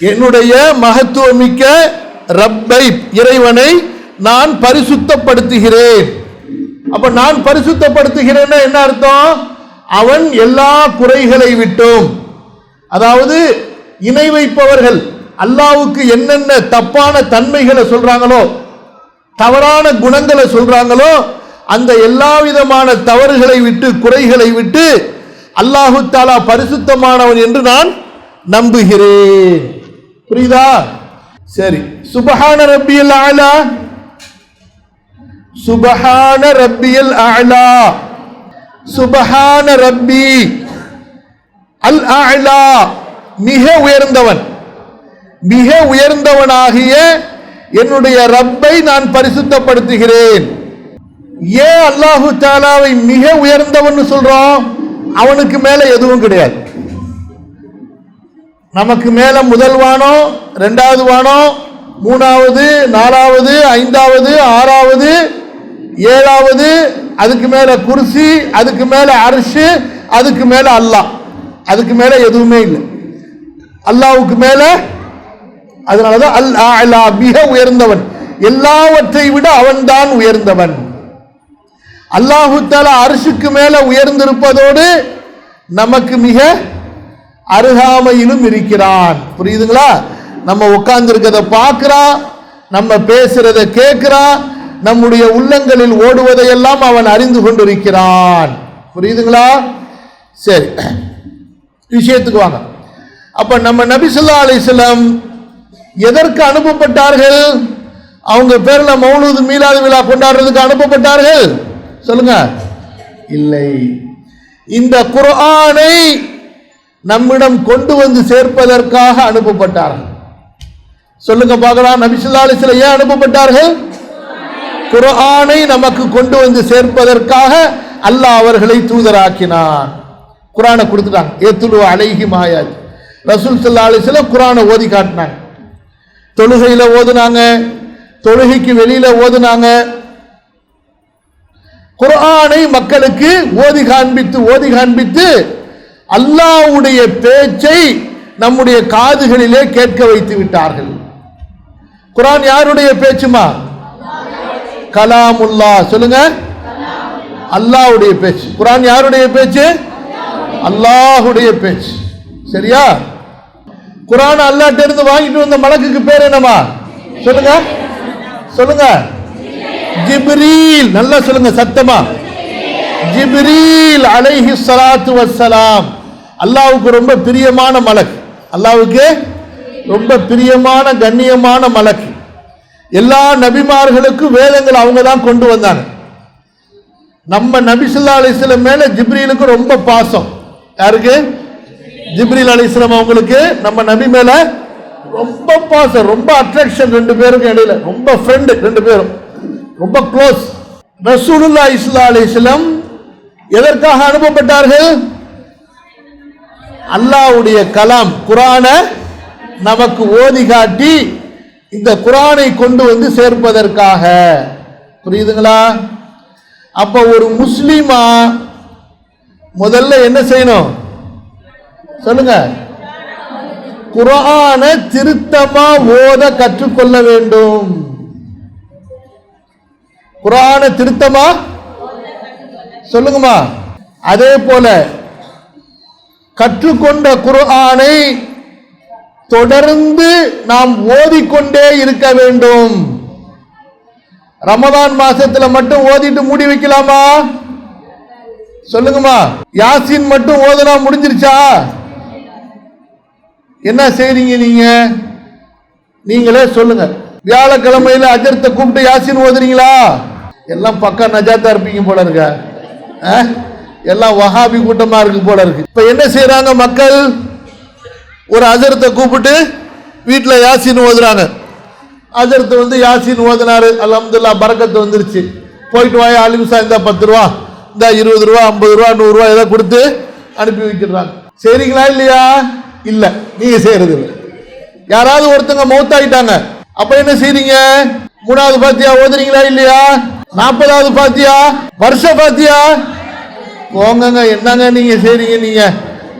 என்னுடைய மகத்துவமிக்க ரப்பை இறைவனை நான் பரிசுத்தப்படுத்துகிறேன். அப்ப நான் பரிசுத்தப்படுத்துகிறேன்னா என்ன அர்த்தம்? அவன் எல்லா குறைகளை விட்டும், அதாவது இணை வைப்பவர்கள் அல்லாஹ்வுக்கு என்னென்ன தப்பான தன்மைகளை சொல்றாங்களோ, தவறான குணங்களை சொல்றாங்களோ, அந்த எல்லா விதமான தவறுகளை விட்டு, குறைகளை விட்டு அல்லாஹு தஆலா பரிசுத்தமானவன் என்று நான் நம்புகிறேன். புரியுதா? சரி. சுப்ஹான ரப்பியல் அலா, சுப்ஹான ரப்பியல் அலா, சுப்ஹான ரப்பி அல் அலா மிக உயர்ந்தவன், மிக உயர்ந்தவனாகிய என்னுடைய ரப்பை நான் பரிசுத்தப்படுத்துகிறேன். ஏன் அல்லாஹு தஆலாவை மிக உயர்ந்தவன் சொல்றோம்? அவனுக்கு மேல எதுவும் கிடையாது. நமக்கு மேல முதல் வானம், 2வது வானம், 3வது, 4வது, 5வது, 6வது, 7வது, அதுக்கு மேல குர்சி, அதுக்கு மேல அர்ஷ், அதுக்கு மேல அல்லாஹ், அதுக்கு மேல எதுவுமே இல்லை. அல்லாஹ்வுக்கு மேல, அதனாலதான் அல் அலா மிக உயர்ந்தவன், எல்லாவற்றை விட அவன்தான் உயர்ந்தவன். அல்லாஹு தஆலா அர்ஷுக்கு மேல உயர்ந்திருப்பதோடு நமக்கு மிக அருகாமையிலும் இருக்கிறான். புரியுதுங்களா? நம்ம உட்கார்ந்து இருக்கிறத பார்க்கிறான், நம்ம பேசுறத கேட்கிறான், நம்முடைய உள்ளங்களில் ஓடுவதையெல்லாம் அவன் அறிந்து கொண்டிருக்கிறான். புரியுதுங்களா? சரி, விஷயத்துக்கு வாங்க. அப்ப நம்ம நபி ஸல்லல்லாஹு அலைஹி வஸல்லம் எதற்கு அனுப்பப்பட்டார்கள்? அவங்க பேர்ல மௌலூது மீலாது விழா கொண்டாடுறதுக்கு அனுப்பப்பட்டார்கள்? சொல்லுங்க. இல்லை, இந்த குர்ஆனை நம்மிடம் கொண்டு வந்து சேர்ப்பதற்காக அனுப்பப்பட்டார்கள். சொல்லுங்க பார்க்கலாம். நபி ஸல்லல்லாஹு அலைஹி வஸல்லம் ஏன் அனுப்பப்பட்டார்கள்? குர்ஆனை நமக்கு கொண்டு வந்து சேர்ப்பதற்காக அல்லாஹ் அவர்களை தூதராக்கினான். குர்ஆனை கொடுத்துட்டாங்க. ஏத்துலு அலைஹிம் ஆயாத். ரசூல் ஸல்லல்லாஹு அலைஹி வஸல்லம் குர்ஆனை ஓதி காட்டினாங்க. தொழுகையில ஓதுனாங்க, தொழுகைக்கு வெளியில ஓதுனாங்க. குர்ஆனை மக்களுக்கு ஓதி காண்பித்து அல்லாஹ்வுடைய பேச்சை நம்முடைய காதுகளிலே கேட்க வைத்து விட்டார்கள். குர்ஆன் யாருடைய பேச்சுமா? கலாமுல்லா. சொல்லுங்க. அல்லாஹ்வுடைய பேச்சு. குர்ஆன் யாருடைய பேச்சு? அல்லாஹ்வுடைய பேச்சு. சரியா? குர்ஆன் அல்லாஹ்ட்ட இருந்து வாங்கிட்டு வந்த மலக்குக்கு பேர் என்னமா? சொல்லுங்க சொல்லுங்க. ஜிப்ரீல். நல்லா சொல்லுங்க சத்தமா. ஜிப்ரீல் அலைஹி ஸலாத்து வஸ்ஸலாம். அல்லாஹ்வுக்கு ரொம்ப பிரியமான மலக். அல்லாஹ்வுக்கு ரொம்ப பிரியமான கண்ணியமான மலக். எல்லா நபிமார்களுக்கும் வேதங்கள் அவங்க தான் கொண்டு வந்தாங்க. நம்ம நபி ஸல்லல்லாஹு அலைஹி வஸல்லம் மேல ஜிப்ரீலுக்கு ரொம்ப பாசம். யாருக்கு? ஜிப்ரீல் அலைஹிஸ்ஸலாம் அவங்களுக்கு நம்ம நபி மேல ரொம்ப பாசம், ரொம்ப அட்ராக்ஷன். ரெண்டு பேருக்கும் இடையில ரொம்ப ஃப்ரெண்ட், ரெண்டு பேரும் ரொம்ப க்ளோஸ். ரசூலுல்லாஹி ஸல்லல்லாஹு அலைஹி வஸல்லம் எதற்காக அனுப்பப்பட்டார்கள்? அல்லாஹ்வுடைய கலாம் குர்ஆனை நமக்கு ஓதி காட்டி இந்த குர்ஆனை கொண்டு வந்து சேர்ப்பதற்காக. புரியுதுங்களா? அப்ப ஒரு முஸ்லிமா முதல்ல என்ன செய்யணும் சொல்லுங்க? குர்ஆனை திருத்தமா ஓத கற்றுக்கொள்ள வேண்டும். குர்ஆனை திருத்தமா சொல்லுங்கம்மா. அதே போல கற்றுக்கொண்ட குர்ஆனை தொடர்ந்து நாம் ஓதிக்கொண்டே இருக்க வேண்டும். ரமதான் மாசத்துல மட்டும் ஓதிட்டு மூடி வைக்கலாமா? சொல்லுங்கம்மா. யாசின் மட்டும் ஓதுனா முடிஞ்சிருச்சா? என்ன செய்றீங்க நீங்க? நீங்களே சொல்லுங்க. வியாழக்கிழமையில அஜர்த்தை கூப்பிட்டு யாசின் ஓதுறீங்களா? எல்லாம் பக்கா நஜாத்தா இருப்பீங்க போல இருக்க. எல்லாம் வஹாபி கூட்டமா இருக்கு போல இருக்கு. இப்ப என்ன செய்யறாங்க மக்கள்? ஒரு அஜர்த்தை கூப்பிட்டு வீட்டுல யாசின் ஓதுறாங்க. அஜர்த்து வந்து யாசின் ஓதுனாரு, அல்ஹம்துலில்லாஹ் பரக்கத்து வந்துருச்சு. போயிட்டு வாயா அலிம்சா, இந்த 10 ரூபா, இந்த 20 ரூபா, 50 ரூபா, 100 ரூபா ஏதாவது கொடுத்து அனுப்பி வைக்கிறாங்க. சரிங்களா இல்லையா? இல்ல, நீங்க செய்யறது இல்லை. யாராவது ஒருத்தங்க மௌத்தாயிட்டாங்க, அப்ப என்ன செய்றீங்க? 3வது பாத்தியா ஓதுறீங்களா இல்லையா? 40வது பாத்தியா, வருஷ பாத்தியா? போங்க, என்னங்க நீங்க செய்றீங்க? நீங்க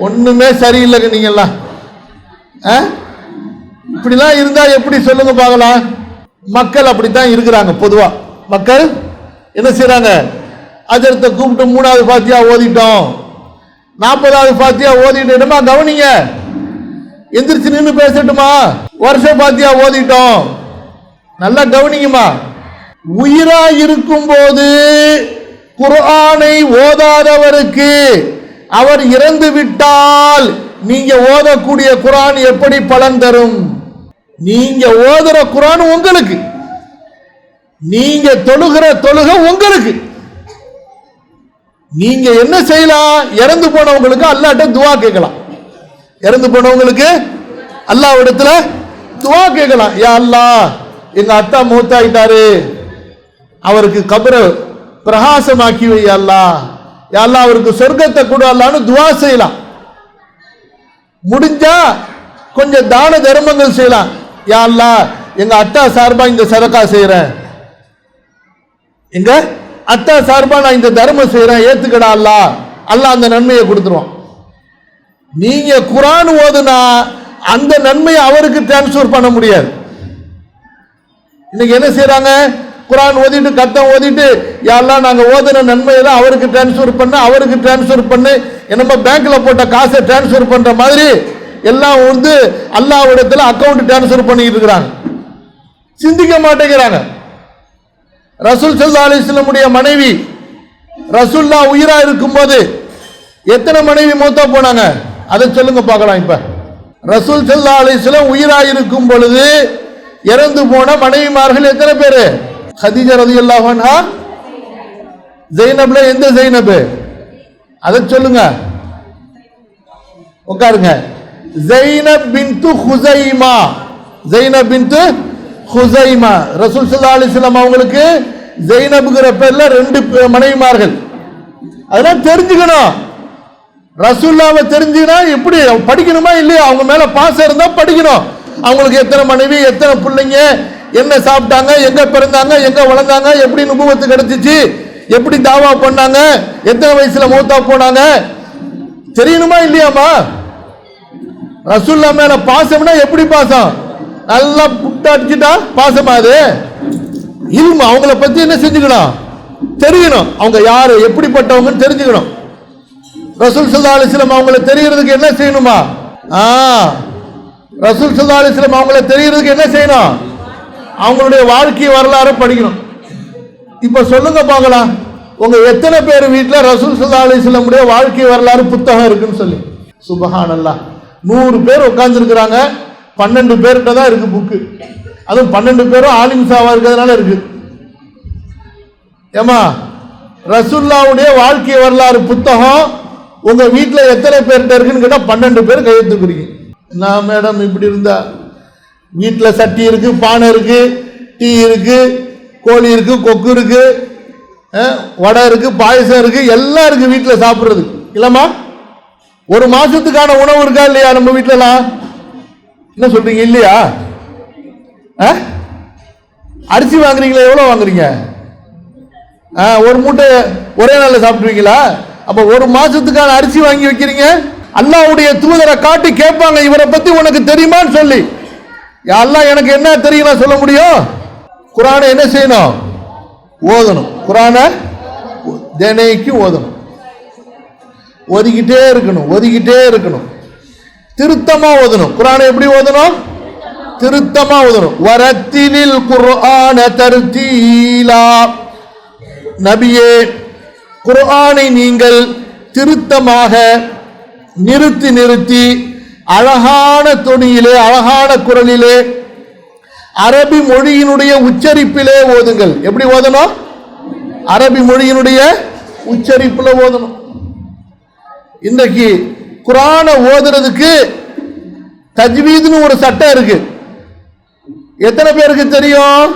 ஒண்ணுமே சரியில்லைங்க. நீங்க எல்லாம் இப்படிலாம் இருந்தா எப்படி சொல்லுங்க பார்க்கலாம்? மக்கள் அப்படித்தான் இருக்கிறாங்க. பொதுவா மக்கள் என்ன செய்யறாங்க? அஜர்த்தை கூப்பிட்டு 3வது பாத்தியா ஓதிட்டோம், 40வது பாத்தியா ஓதிட்டுமா, கவனிங்க, எந்திரிச்சு நின்று பேசட்டுமா, வருஷ பாத்தியா ஓதிட்டோம், நல்லா கவனிங்கம்மா. உயிரா இருக்கும் போது குர்ஆனை ஓதாதவருக்கு அவர் இறந்து விட்டால் நீங்க ஓதக்கூடிய குர்ஆன் எப்படி பலன் தரும்? நீங்க ஓதுற குர்ஆன் உங்களுக்கு, நீங்க தொழுகிற தொழுகை உங்களுக்கு. நீங்க என்ன செய்யலாம்? இறந்து போனவங்களுக்கு அல்லாஹ்ட்ட துஆ கேட்கலாம். இறந்து போனவங்களுக்கு அல்லாஹ்விடத்துல துஆ கேட்கலாம். யா அல்லாஹ், எங்க அத்தா மௌத்தாயிட்டாரு, அவருக்கு கபர பிரகாசமாக்கி வை அல்லாஹ், யா அல்லாஹ் அவருக்கு சொர்க்கத்தை கொடு அல்லாஹ்னு துஆ செய்யலாம். முடிஞ்சா கொஞ்சம் தான தர்மங்கள் செய்யலாம். யா அல்லாஹ், எங்க அத்தா சார்பா இந்த சதகா செய்யறேன், எங்க அத்தா சார்பா நான் இந்த தர்மம் செய்யறேன், ஏத்துக்கடா அல்லாஹ், அல்லாஹ் அந்த நன்மையை கொடுத்துருவான். நீங்க குர்ஆன் ஓதுனா அந்த நன்மையை அவருக்கு டிரான்ஸ்ஃபர் பண்ண முடியாது. இன்னைக்கு என்ன செய்யறாங்க? குர்ஆன் ஓதிட்டு கத்தம் ஓதிட்டு யா அல்லாஹ் நாங்க ஓதுன நன்மையெல்லாம் அவருக்கு டிரான்ஸ்ஃபர் பண்ண, அவருக்கு டிரான்ஸ்ஃபர் பண்ணு, என்னமோ பேங்க்ல போட்ட காசை டிரான்ஸ்ஃபர் பண்ற மாதிரி எல்லாம் வந்து அல்லாஹ்விடத்துல அக்கவுண்ட் டிரான்ஸ்ஃபர் பண்ணிட்டு இருக்கிறாங்க. சிந்திக்க மாட்டேங்கிறாங்க. ரசூல் ஸல்லல்லாஹு அலைஹி வஸல்லம் உடைய மனைவி ரசூலுல்லாஹ் உயிரா இருக்கும்போது எத்தனை மனைவி மௌத்தா போனாங்க? அதை சொல்லுங்க பார்க்கலாம். இப்ப ரசூல் ஸல்லல்லாஹு அலைஹி வஸல்லம் உயிரா இருக்கும் பொழுது இறந்து போன மனைவிமார்கள் எத்தனை பேரு? கதீஜா ரலியல்லாஹு அன்ஹா, ஜைனப்ல எந்த ஜைனப்? அதை சொல்லுங்க. உட்காருங்க. ஜைனப் பின்து ஹுசைமா, ஜைனப் பின்து ஹுசைமா. ரசூல் ஸல்லல்லாஹு அலைஹி வஸல்லம் அவங்களுக்கு ஜைனப்ங்கிற பேர்ல 2 மனைவிமார்கள். அதெல்லாம் தெரிஞ்சுக்கணும். ரசூலுல்லாஹ்வை தெரிஞ்சுனா எப்படி படிக்கணுமா இல்லையா? அவங்க மேல பாசம் இருந்தா படிக்கணும். அவங்களுக்கு எத்தனை மனைவி, எத்தனை பிள்ளைங்க, என்ன சாப்பிட்டாங்க, எங்க பிறந்தாங்க, எங்க வளர்ந்தாங்க, எப்படி நுபுவத்து கிடைச்சிச்சு, எப்படி தாவா பண்ணாங்க, எத்தனை வயசுல மௌத்தா போனாங்க, தெரியணுமா இல்லையாமா? ரசூலுல்லாஹ் மேல பாசம்னா எப்படி பாசம்? நல்லா புட்ட அடிச்சுட்டா பாசமா? அது இல்மு. அவங்கள பத்தி என்ன செஞ்சுக்கணும்? தெரியணும், அவங்க யாரு எப்படிப்பட்டவங்கன்னு தெரிஞ்சுக்கணும். ரசூல் ஸல்லல்லாஹு அலைஹி வஸல்லம் அவங்கள தெரியறதுக்கு என்ன செய்யணுமா? ரசூல் ஸல்லல்லாஹு அலைஹி வஸல்லம் அவங்கள தெரியறதுக்கு என்ன செய்யணும்? அவங்களுடைய வாழ்க்கை வரலாறு படிக்கணும். இப்ப சொல்லுங்க பார்க்கலாம், உங்க எத்தனை பேர் வீட்டில் ரசூல் ஸல்லல்லாஹு அலைஹி வஸல்லம் உடைய வாழ்க்கை வரலாறு புத்தகம் இருக்குன்னு சொல்லி? சுப்ஹானல்லாஹ். 100 பேர் உட்கார்ந்து இருக்கிறாங்க, 12 பேர்கிட்ட தான் இருக்கு புக்கு. அதுவும் 12 பேரும் ஆலிம் சாவா இருக்கிறதுனால இருக்கு. ஏமா, ரசூலுல்லாஹ்வுடைய வாழ்க்கை வரலாறு புத்தகம் உங்க வீட்டில் எத்தனை பேர்கிட்ட இருக்குன்னு கேட்டா 12 பேர் கையெழுத்துக்கிறீங்க. நான் மேடம் இப்படி இருந்தா, வீட்டில் சட்டி இருக்கு, பானை இருக்கு, டீ இருக்கு, கோழி இருக்கு, கொக்கு இருக்கு, வடை இருக்கு, பாயசம் இருக்கு, எல்லாம் இருக்கு வீட்டில் சாப்பிட்றது இல்லம்மா. ஒரு மாசத்துக்கான உணவு இருக்கா இல்லையா நம்ம வீட்டிலலாம்? என்ன சொல்றீங்க? இல்லையா? அரிசி வாங்குறீங்களா? எவ்வளவு வாங்குறீங்க? ஒரு மூட்டை ஒரே நாள்ல சாப்பிடுவீங்களா? அப்ப ஒரு மாசத்துக்கான அரிசி வாங்கி வைக்கிறீங்க. அல்லாஹ்வுடைய தூதரை காட்டி கேட்பாங்க, இவரை பத்தி உனக்கு தெரியுமான்னு சொல்லி. அல்லாஹ் எனக்கு என்ன தெரியும் சொல்ல முடியும்? குர்ஆனை என்ன செய்யணும்? ஓதணும். குர்ஆனை தினைக்கும் ஓதணும். ஓதிக்கிட்டே இருக்கணும், ஓதிக்கிட்டே இருக்கணும். திருத்தமா ஓதணும். குர்ஆனை எப்படி ஓதணும்? திருத்தமா ஓதணும். வரத்திலில் குர்ஆன தர்தீலா. நபியே, குர்ஆனை நீங்கள் திருத்தமாக நிறுத்தி நிறுத்தி அழகான தொனியிலே, அழகான குரலிலே, அரபி மொழியினுடைய உச்சரிப்பிலே ஓதுங்கள். எப்படி ஓதணும்? அரபி மொழியினுடைய உச்சரிப்புல ஓதணும். இன்றைக்கு குர்ஆனை ஓதுறதுக்கு தஜ்வீத்னு ஒரு சட்டம் இருக்கு. எத்தனை பேருக்கு தெரியும்?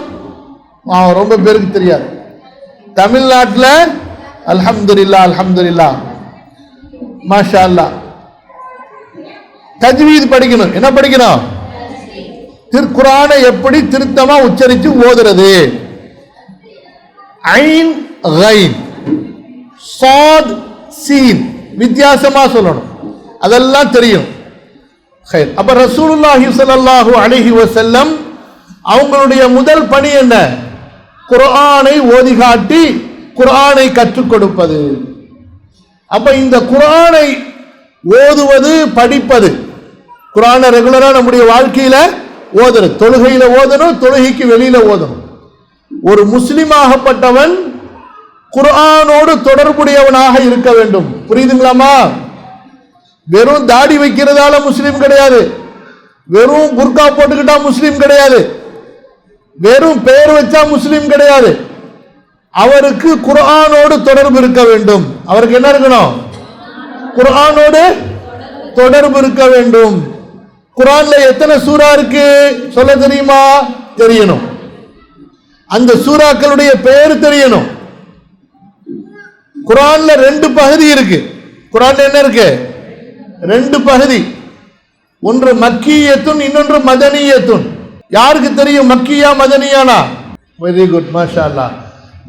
ரொம்ப பேருக்கு தெரியாது. தமிழ்நாட்டில் அல்ஹம்துலில்லாஹ், அல்ஹம்துலில்லாஹ், மாஷா அல்லாஹ், தஜ்வீத் படிக்கணும். என்ன படிக்கணும்? திருக்குர்ஆனை எப்படி திருத்தமா உச்சரித்து ஓதுறது. ஐன், கைன், சாத், சீன் வித்தியாசமா சொல்லணும். அதெல்லாம் தெரியும். அப்ப ரசூலுல்லாஹி ஸல்லல்லாஹு அலைஹி வஸல்லம் அவங்களுடைய முதல் பணி என்ன? குர்ஆனை ஓதி காட்டி குர்ஆனை கற்றுக் கொடுப்பது. அப்ப இந்த குர்ஆனை ஓதுவது, படிப்பது, குர்ஆனை ரெகுலரா நம்முடைய வாழ்க்கையில ஓதுறது. தொழுகையில ஓதணும், தொழுகைக்கு வெளியில ஓதணும். ஒரு முஸ்லிமாகப்பட்டவன் குர்ஆனோடு தொடர்புடையவனாக இருக்க வேண்டும். புரியுதுங்களாமா? வெறும் தாடி வைக்கிறதால முஸ்லீம் கிடையாது, வெறும் புர்கா போட்டுக்கிட்டா முஸ்லீம் கிடையாது, வெறும் பெயர் வச்சா முஸ்லீம் கிடையாது. அவருக்கு குர்ஆனோடு தொடர்பு இருக்க வேண்டும். அவருக்கு என்ன இருக்கணும்? குர்ஆனோடு தொடர்பு இருக்க வேண்டும். குர்ஆன்ல எத்தனை சூரா இருக்கு சொல்ல தெரியுமா? தெரியணும். அந்த சூறாக்களுடைய பெயர் தெரியணும். குர்ஆன்ல 2 பகுதி இருக்கு. குர்ஆன்ல என்ன இருக்கு? 2 பகுதி. ஒன்று மக்கியத்துன், இன்னொன்று மதனியத்துன். யாருக்கு தெரியும் மக்கியா மதனியானா? வெரி குட், மாஷா அல்லாஹ்.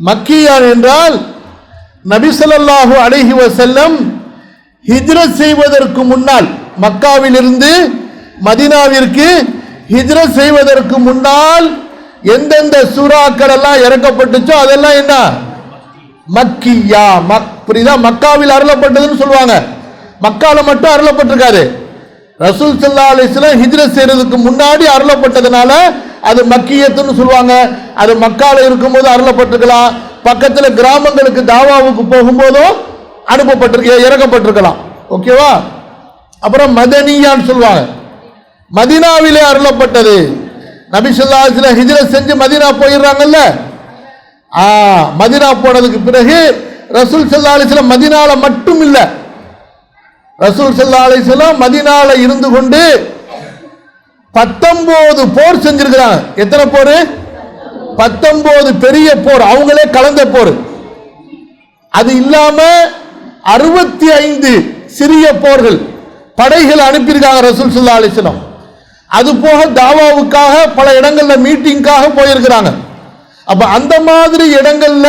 மக்கியான் என்றால் நபி ஸல்லல்லாஹு அலைஹி வஸல்லம் ஹிஜ்ரத் செய்வதற்கு முன்னால், மக்காவிலிருந்து மதீனாவிற்கு ஹிஜ்ரத் செய்வதற்கு முன்னால் எந்தெந்த சூறாக்கள் எல்லாம் இறக்கப்பட்டுச்சோ அதெல்லாம் என்ன? மக்கியா. புரியுதா? மக்காவில் அருளப்பட்டதுன்னு சொல்லுவாங்க. மக்கால மட்டும் அருளப்பட்டிருக்காது. ரசூல் ஸல்லல்லாஹு அலைஹி வஸல்லம் ஹிஜ்ரத் செய்யறதுக்கு முன்னாடி அருளப்பட்டதுனால அது மக்கியத்துன்னு சொல்லுவாங்க. அது மக்கால இருக்கும்போது அருளப்பட்டிருக்கலாம், பக்கத்துல கிராமங்களுக்கு தாவாவுக்கு போகும்போதும் இறக்கப்பட்டிருக்கலாம். ஓகேவா? அப்புறம் மதனியான்னு சொல்லுவாங்க. மதீனாவிலே அருளப்பட்டது. நபி ஸல்லல்லாஹு அலைஹி வஸல்லம் ஹிஜ்ரத் செஞ்சு மதீனா போயிடுறாங்கல்ல. மதீனா போனதுக்கு பிறகு ரசூல் ஸல்லல்லாஹு அலைஹி வஸல்லம் மதீனால மட்டும் இல்ல, ரசூல் ஸல்லல்லாஹு அலைஹி வஸல்லம் மதீனால இருந்து கொண்டு 19 போர் செஞ்சிருக்கிறாங்க. எத்தனை போர்? 19 பெரிய போர், அவங்களே கலந்த போர். அது இல்லாம 65 சிறிய போர்கள், படைகள் அனுப்பியிருக்காங்க ரசூல் ஸல்லல்லாஹு அலைஹி வஸல்லம். அது போக தாவாவுக்காக பல இடங்கள்ல மீட்டிங்காக போயிருக்கிறாங்க. அப்ப அந்த மாதிரி இடங்கள்ல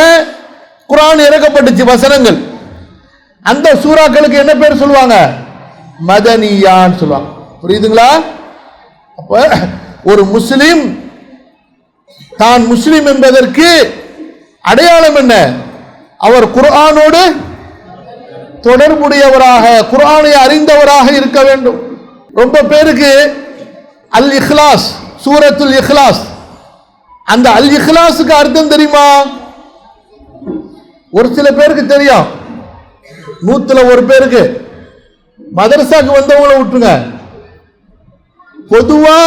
குர்ஆன் இறக்கப்பட்டுச்சு வசனங்கள். அந்த சூறாக்களுக்கு என்ன பேர் சொல்லுவாங்க? மதனியான்னு சொல்லுவாங்க. புரியுதுங்களா? அப்ப ஒரு முஸ்லிம் தான் முஸ்லிம் என்பதற்கு அடையாளம் என்ன? அவர் குர்ஆனோடு தொடர்புடையவராக, குர்ஆனை அறிந்தவராக இருக்க வேண்டும். ரொம்ப பேருக்கு அல் இஹ்லாஸ், சூரத்துல் இஹ்லாஸ், அந்த அல் இஹ்லாஸுக்கு அர்த்தம் தெரியுமா? ஒரு சில பேருக்கு தெரியும், 100 பேருக்கு. மதரசாக்கு வந்தவங்கள விட்டுருங்க. பொதுவா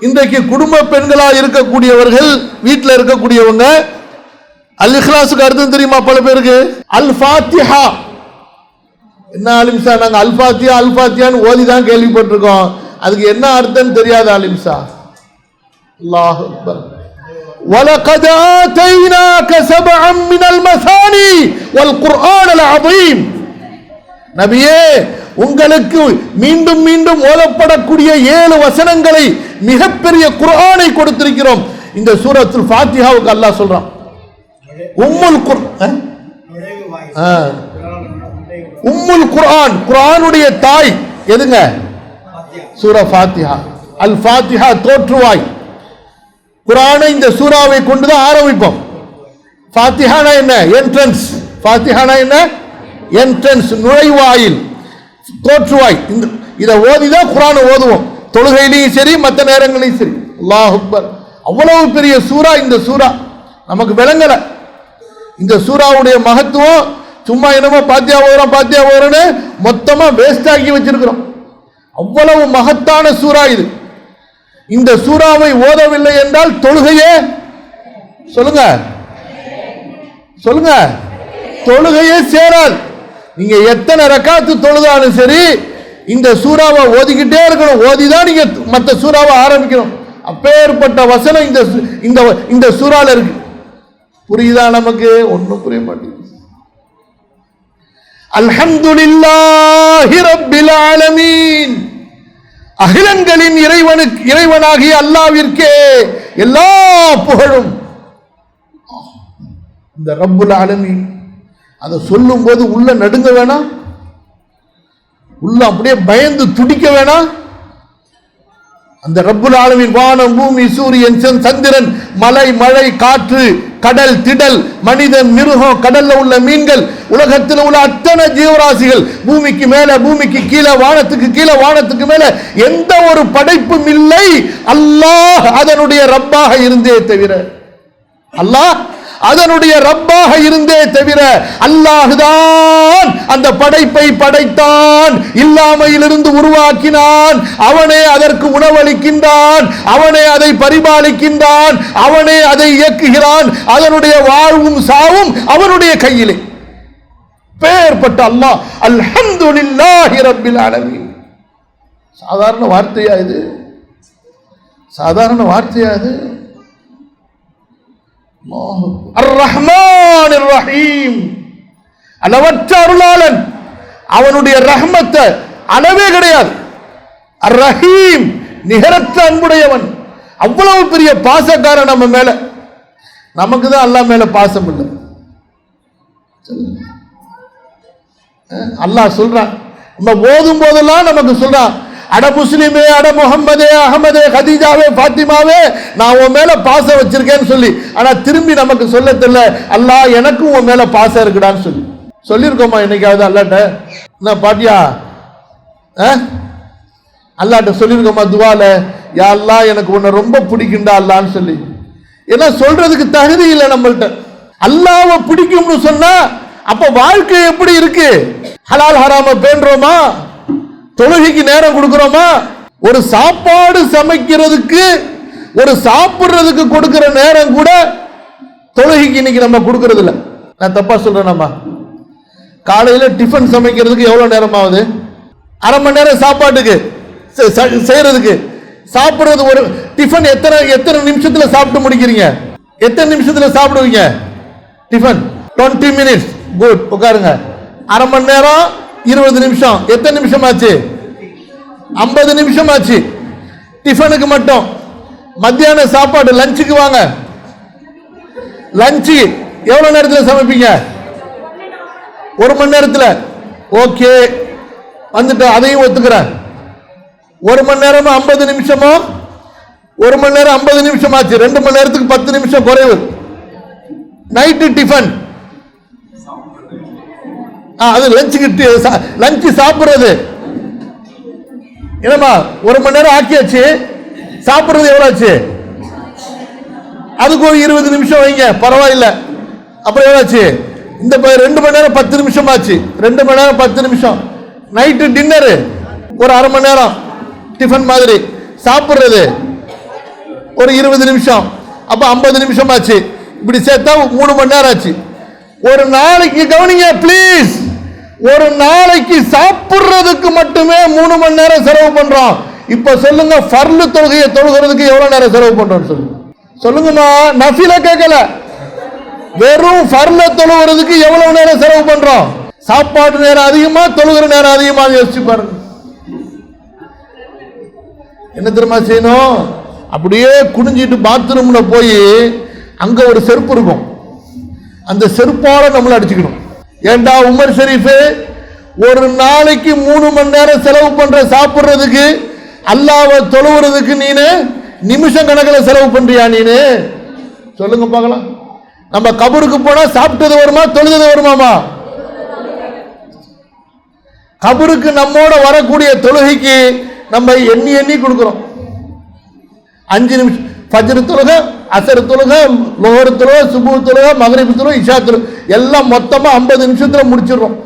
இன்றைக்கு குடும்ப பெண்களா இருக்கக்கூடியவர்கள், வீட்டில் இருக்கக்கூடியவங்க, அல் இஹ்லாஸுக்கு அர்த்தம் தெரியுமா? பல பேருக்கு அல் ஃபாத்திஹா. என்ன ஆலிம்சா, நாங்க அல் ஃபாத்திஹா அல் ஃபாத்திஹான்னு ஓதிதான் கேள்விப்பட்டிருக்கோம், அதுக்கு என்ன அர்த்தம் தெரியாது ஆலிம்சா. அல்லாஹ் அக்பர். وَلَقَدْ آتَيْنَاكَ سَبْعًا مِنَ الْمَثَانِي وَالْقُرْآنَ الْعَظِيمِ. நபியே, உங்களுக்கு மீண்டும் மீண்டும் ஓதப்படக்கூடிய 7 வசனங்களை, மிகப்பெரிய குர்ஆனை கொடுத்திருக்கிறோம். இந்த சூரத்துல் ஃபாத்திஹாவுக்கு அல்லாஹ் சொல்றான் உம்முல் குர்ஆன். உம்முல் குர்ஆன், குர்ஆனுடைய தாய் எதுங்க? சூரா ஃபாத்திஹா. அல் ஃபாத்திஹா தோற்றுவாய். குர்ஆனை இந்த சூராவை கொண்டுதான் ஆரம்பிப்போம். ஃபாத்திஹானா என்ன? என்ட்ரன்ஸ். ஃபாத்திஹானா என்ன? என்ட்ரன்ஸ், நுழைவாயில், தோற்றுவாய். இதை ஓதிதான் குர்ஆனை ஓதுவோம், தொழுகையிலையும் சரி மற்ற நேரங்களையும் சரி. அல்லாஹ் அக்பர். அவ்வளவு பெரிய சூரா இந்த சூரா, நமக்கு விளங்கல. இந்த சூராவுடைய மகத்துவம் சும்மா என்னமோ பாத்தியா ஓதுறோன்னு மொத்தமா வேஸ்ட் ஆக்கி வச்சிருக்கிறோம். அவ்வளவு மகத்தான சூரா இது. இந்த சூராவை ஓதவில்லை என்றால் தொழுகையே, சொல்லுங்க சொல்லுங்க, தொழுகையே சேராது. நீங்க எத்தனை ரக்காத்து தொழுதாலும் சரி, இந்த சூறாவை ஓதிக்கிட்டே இருக்கணும். ஓதிதான் நீங்க மற்ற சூறாவை ஆரம்பிக்கணும். அப்பேற்பட்ட வசனம் இந்த சூறால இருக்கு. புரியுதா? நமக்கு ஒன்னும் புரிய மாட்டேங்குது. அல்ஹம்துலில்லாஹி ரப்பில் ஆலமீன். அகிலங்களின் இறைவனாகிய அல்லாஹ்விற்கே எல்லா புகழும். இந்த ரப்புல் ஆலமீன் அதை சொல்லும் போது உள்ள நடுங்க வேணாம், உள்ள அப்படியே பயந்து துடிக்க வேணாம். அந்த ரப்புல் ஆலமீன் வானம், பூமி, சூரியன், சந்திரன், மலை, மழை, காற்று, கடல், திடல், மனிதன், மிருகம், கடல்ல உள்ள மீன்கள், உலகத்தில் உள்ள அத்தனை ஜீவராசிகள், பூமிக்கு மேல, பூமிக்கு கீழே, வானத்துக்கு கீழே, வானத்துக்கு மேல எந்த ஒரு படைப்பும் இல்லை அல்லாஹ் அதனுடைய ரப்பாக இருந்தே தவிர. அல்லாஹ் அதனுடைய ரப்பாக இருந்தே தவிர. அல்லாஹ்தான் அந்த படைப்பை படைத்தான், இல்லாமையிலிருந்து உருவாக்கினான். அவனே அதற்கு உணவளிக்கின்றான், அவனே அதை பரிபாலிக்கின்றான், அவனே அதை இயக்குகிறான். அதனுடைய வாழ்வும் சாவும் அவனுடைய கையிலே. பேர்பட்ட அல்லாஹ் அல்ஹம்துலில்லாஹி ரப்பில் ஆலமீன். சாதாரண வார்த்தையா இது? சாதாரண வார்த்தையா இது? அர்-ரஹ்மான் அர்-ரஹீம், அளவற்ற அருளாளன். அவனுடைய ரஹ்மத்தை அளவே கிடையாது. அர்-ரஹீம், நிகரற்ற அன்புடையவன். அவ்வளவு பெரிய பாசக்காரன் நம்ம மேல. நமக்கு தான் அல்லாஹ் மேல பாசம் இல்லை. அல்லாஹ் சொல்றான், நம்ம ஓதும் போதெல்லாம் நமக்கு சொல்றான், அட முஸ்லிமே, அட முகம்மதே, அகமதே, கதீஜாவே, பாத்திமாவே, நான் உன் மேல பாசம் வச்சிருக்கேன்னு சொல்லி. ஆனா திரும்பி நமக்கு சொல்ல தெரியல, அல்லாஹ் எனக்கும் உன் மேல பாசம் இருக்குடான்னு சொல்லி. சொல்லியிருக்கோமா என்னைக்காவது அல்லாட்ட? என்ன பாட்டியா, அல்லாட்ட சொல்லியிருக்கோமா துவால, யா அல்லாஹ் எனக்கு உன்னை ரொம்ப பிடிக்குண்டா அல்லான்னு சொல்லி? ஏன்னா சொல்றதுக்கு தகுதி இல்லை நம்மள்ட்ட. அல்லாஹ்வை பிடிக்கும்னு சொன்னா அப்ப வாழ்க்கை எப்படி இருக்கு? ஹலால் ஹராம பேணுறோமா? தொழுகைக்கு நேரம் கொடுக்கிறோமா? ஒரு சாப்பாடு சமைக்கிறதுக்கு, ஒரு சாப்பிடுறதுக்கு கொடுக்கிற நேரம் கூட தொழுகைக்கு இன்னைக்கு நம்ம கொடுக்கறது இல்லை. நான் தப்பா சொல்றேன்? நம்ம காலையில டிஃபன் சமைக்கிறதுக்கு எவ்வளவு நேரம் ஆகுது? அரை மணி நேரம் சாப்பாட்டுக்கு செய்யறதுக்கு. சாப்பிடுறது ஒரு டிஃபன் எத்தனை நிமிஷத்துல சாப்பிட்டு முடிக்கிறீங்க? எத்தனை நிமிஷத்துல சாப்பிடுவீங்க டிஃபன்? 20 மினிட்ஸ். குட், உட்காருங்க. அரை மணி நேரம் 20 நிமிஷம், எத்தனை நிமிஷம் ஆச்சு? 50 நிமிஷம் ஆச்சு டிஃபனுக்கு மட்டும். மத்தியான சாப்பாடு லஞ்சுக்கு வாங்க. லஞ்சு எவ்வளவு நேரத்தில் சமைப்பீங்க? 1 மணி நேரத்தில். ஓகே, வந்துட்டு அதையும் ஒத்துக்கிறேன். 1 மணி நேரமா 50 நிமிஷமோ? 1 மணி நேரம் 50 நிமிஷம் ஆச்சு. 2 மணி நேரத்துக்கு 10 நிமிஷம் குறைவு. நைட்டு டிஃபன் அது லஞ்சு சாப்பிடுறது என்னமா 1 மணி நேரம் ஆக்கியாச்சு, சாப்பிடுறது எவ்வளவு ஆச்சு? அதுக்கு ஒரு 20 நிமிஷம் வைங்க, பரவாயில்ல. அப்புறம் எவ்வளவு இந்த 2 மணி நேரம் 10 நிமிஷம் ஆச்சு. 2 மணி நேரம் 10 நிமிஷம். நைட்டு டின்னரு ஒரு அரை மணி நேரம் டிஃபன் மாதிரி, சாப்பிடுறது ஒரு 20 நிமிஷம், அப்ப 50 நிமிஷம் ஆச்சு. இப்படி சேர்த்தா 3 மணி நேரம் ஆச்சு. ஒரு நாளைக்கு கவனிங்க ப்ளீஸ், ஒரு நாளைக்கு சாப்பிடுறதுக்கு மட்டுமே 3 மணி நேரம் செலவு பண்றோம். இப்ப சொல்லுங்க, ஃபர்லு தொழுகையை தொழுகிறதுக்கு எவ்வளவு நேரம் செலவு பண்றோம் சொல்லுங்க. சொல்லுங்கம்மா, நஃபில கேட்கல, வெறும் ஃபர்ல தொழுகிறதுக்கு எவ்வளவு நேரம் செலவு பண்றோம்? சாப்பாடு நேரம் அதிகமா, தொழுகிற நேரம் அதிகமா? யோசிச்சு பாருங்க. என்ன தெரியுமா செய்யணும்? அப்படியே குனிஞ்சிட்டு பாத்ரூம்ல போய் அங்க ஒரு செருப்பு இருக்கும், அந்த செருப்பால நம்மள அடிச்சுக்கணும். ஏண்டா உமர் ஷரீஃப், ஒரு நாளைக்கு 3 மணி நேரம் செலவு பண்ற சாப்பிடுறதுக்கு, அல்லாஹ்வை தொழுகிறதுக்கு நீனு நிமிஷம் கணக்கில் செலவு பண்றியா நீனு? சொல்லுங்க பார்க்கலாம். நம்ம கபருக்கு போனா சாப்பிட்டது வருமா, தொழுது வருமாமா? கபருக்கு நம்மோட வரக்கூடிய தொழுகைக்கு நம்ம எண்ணி எண்ணி கொடுக்கிறோம். 5 நிமிஷம் ஃபஜ்ர் தொழுக, அசர் தொழுக, லுஹர் தொழுக, சுபூ தொழுக, மக்ரிப் தொழுக, இஷா தொழுக எல்லாம் மொத்தமா 50 நிமிஷத்துல முடிச்சிடுறோம்.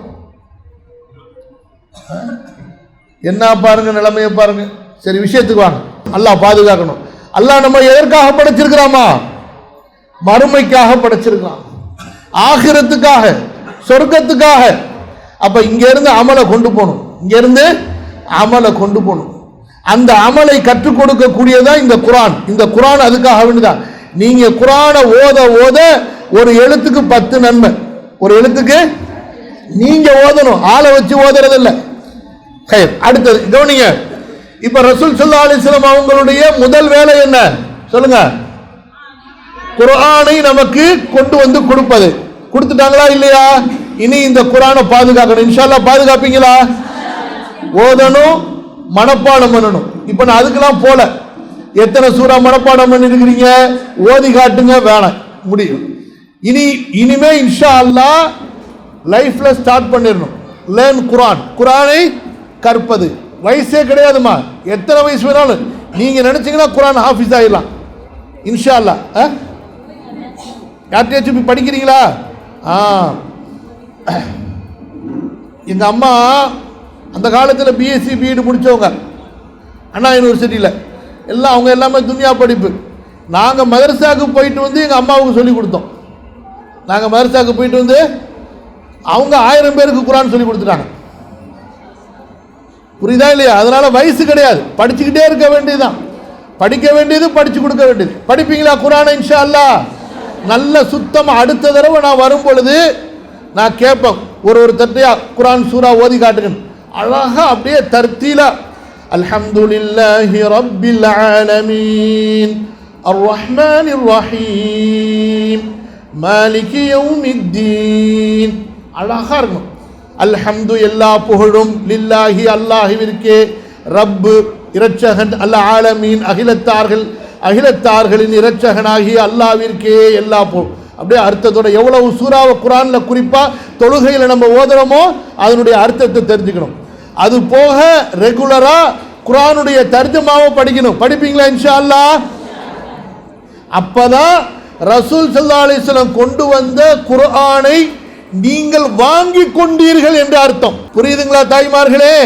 என்ன பாருங்க நிலைமையை பாருங்க. சரி, விஷயத்துக்கு வாங்க. அல்லாஹ் பாதுகாக்கணும். அல்லாஹ் நம்ம எதற்காக படைச்சிருக்கிறாமா? மறுமைக்காக படைச்சிருக்கிறான், ஆகிரத்துக்காக, சொர்க்கத்துக்காக. அப்ப இங்க இருந்து அமலை கொண்டு போகணும், இங்க இருந்து அமலை கொண்டு போகணும். அந்த அமலை கற்றுக் கொடுக்க கூடியதான் இந்த குர்ஆன். இந்த குர்ஆன் அதுக்காக வேண்டிதான். நீங்க குர்ஆனை ஓத ஓத ஒரு எழுத்துக்கு 10 நன்மை. ஒரு எழுத்துக்கு நீங்க ஓதணும், ஆளை வச்சு ஓதுறது இல்ல. அடுத்தது கவனிங்க. இப்ப ரசூல் ஸல்லல்லாஹு அலைஹி வஸல்லம் அவங்களுடைய முதல் வேலை என்ன சொல்லுங்க? குர்ஆனை நமக்கு கொண்டு வந்து கொடுப்பது. கொடுத்துட்டாங்களா இல்லையா? இனி இந்த குர்ஆனை பாதுகாக்கணும். இன்ஷா அல்லாஹ் பாதுகாப்பீங்களா? ஓதணும், மனப்பாடம் பண்ணணும். இப்ப நான் அதுக்கெல்லாம் போல. எத்தனை சூரா மனப்பாடம் பண்ணிருக்கிறீங்க? ஓதி காட்டுங்க, வேணாம், முடியும். இனிமே இன்ஷா அல்லாஹ் லைஃப்ல ஸ்டார்ட் பண்ணிடணும். லேர்ன் குர்ஆன், குர்ஆனை கற்பது. வயசே கிடையாதுமா, எத்தனை வயசு வேணாலும் நீங்க நினைச்சீங்கன்னா குர்ஆன் ஹாஃபிஸ் ஆயிடலாம் இன்ஷா அல்லாஹ். யார்கிட்டயாச்சும் படிக்கிறீங்களா? எங்க அம்மா அந்த காலத்தில் பிஎஸ்சி பிஎட் முடித்தவங்க, அண்ணா யூனிவர்சிட்டியில் எல்லாம். அவங்க எல்லாமே துன்யா படிப்பு. நாங்கள் மதரசாவுக்கு போயிட்டு வந்து எங்கள் அம்மாவுக்கு சொல்லி கொடுத்தோம். நாங்கள் மதரசாவுக்கு போயிட்டு வந்து அவங்க 1000 பேருக்கு குர்ஆன் சொல்லி கொடுத்துட்டாங்க. புரியுதா இல்லையா? அதனால வயசு கிடையாது, படிச்சுக்கிட்டே இருக்க வேண்டியதுதான். படிக்க வேண்டியது, படிச்சு கொடுக்க வேண்டியது. படிப்பீங்களா குர்ஆனை இன்ஷா அல்லாஹ்? நல்ல சுத்தமா. அடுத்த தடவை நான் வரும் பொழுது நான் கேட்பேன், ஒரு தட்டையா குர்ஆன் சூரா ஓதி காட்டுங்க. அழகா அப்படியே தர்த்தீலா, அல்ஹம்துலில்லாஹி ரப்பில் ஆலமீன் அர்ரஹ்மானிர் ரஹீம் மாலிகி யௌமித்தீன். அழகா இருக்கும். அல்ஹம்து எல்லா புகழும், லில்லாஹி அல்லாஹ்விற்கே, ரப்பு இரட்சகன், அல் ஆலமீன் அகிலத்தார்களின் இரட்சகனாகி அல்லாஹ்விற்கே எல்லா புகழும். அப்படியே அர்த்தத்தோட எவ்வளவு சூறாவை குர்ஆன்ல குறிப்பா தொழுகையில நம்ம ஓதுறோமோ அதனுடைய அர்த்தத்தை தெரிஞ்சுக்கணும். அது போக ரெகுலரா குர்ஆனுடைய தர்ஜமாவை படிக்கணும். படிப்பீங்களா இன்ஷா அல்லாஹ்? அப்பதான் ரசூல் ஸல்லல்லாஹு அலைஹி வஸல்லம் கொண்டு வந்த குர்ஆனை நீங்கள் வாங்கி கொண்டீர்கள் என்று அர்த்தம். புரியுதுங்களா தாய்மார்களே?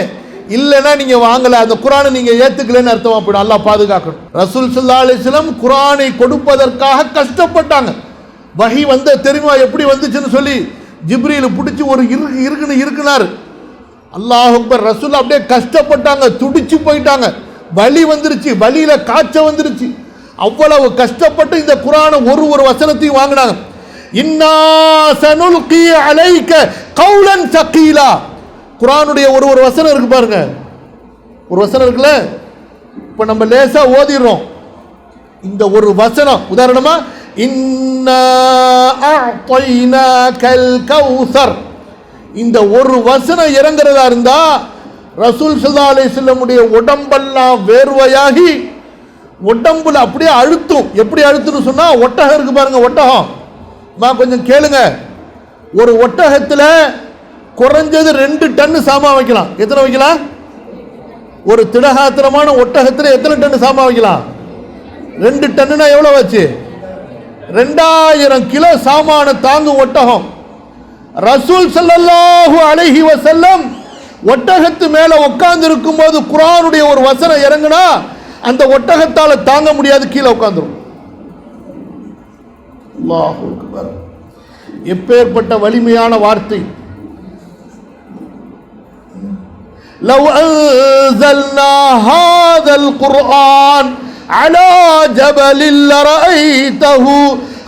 இல்லைன்னா நீங்க வாங்கல, அந்த குர்ஆனை நீங்க ஏத்துக்கலன்னு அர்த்தமா போயிடும். அல்லாஹ் பாதுகாக்கணும். ரசூல் ஸல்லல்லாஹு அலைஹி வஸல்லம் குர்ஆனை கொடுப்பதற்காக கஷ்டப்பட்டாங்க. வஹி வந்து தெரியுமா எப்படி வந்துச்சுன்னு சொல்லி ஜிப்ரீல் பிடிச்சி ஒரு இருக்குனாரு. அல்லாஹ் அக்பர். ரசூல் அப்படியே கஷ்டப்பட்டாங்க, துடிச்சு போயிட்டாங்க. வலி வந்துருச்சு, வலியில காய்ச்ச வந்துருச்சு. அவ்வளவு கஷ்டப்பட்டு இந்த குர்ஆனை ஒரு வசனத்தையும் வாங்கினாங்க. இன்னா சனுல்கி அலைக கௌலன் ஸகீலா. குர்ஆனுடைய ஒரு வசனம் இருக்கு பாருங்க, ஒரு வசனம் இருக்குல்ல, இப்ப நம்ம லேசா ஓதிடுறோம். இந்த ஒரு வசனம் உதாரணமா, இன்னா அஅதைனாகல் கௌஸர், இந்த ஒரு வசனம் இறங்குறதா இருந்தா ரசூல் ஸல்லல்லாஹு அலைஹி வஸல்லம் உடைய உடம்பெல்லாம் வேர்வையாகி உடம்புல அப்படியே அழுத்தும். எப்படி அழுத்துன்னு சொன்னா, ஒட்டகம் இருக்கு பாருங்க, ஒட்டகம் கொஞ்சம் கேளுங்க. ஒரு ஒட்டகத்துல குறைஞ்சது 2 டன் சாமான் வைக்கலாம். எத்தனை வைக்கலாம்? ஒரு திடகாத்திரமான ஒட்டகத்தில் எத்தனை டன் சாமான் வைக்கலாம்? 2 டன்னுனா எவ்வளவு வச்சு? 2000 கிலோ சாமான தாங்கும் ஒட்டகம். ரசூல் ஸல்லல்லாஹு அலைஹி வஸல்லம் ஒட்டகத்து மேல உட்கார்ந்து இருக்கும் போது குர்ஆனுடைய ஒரு வசனம் இறங்குனா அந்த ஒட்டகத்தால தாங்க முடியாது, கீழே உட்கார்ந்துரும். அல்லாஹு அக்பர். எப்பேற்பட்ட வலிமையான வார்த்தை! لو أنزلنا هذا القرآن على جبل لرأيته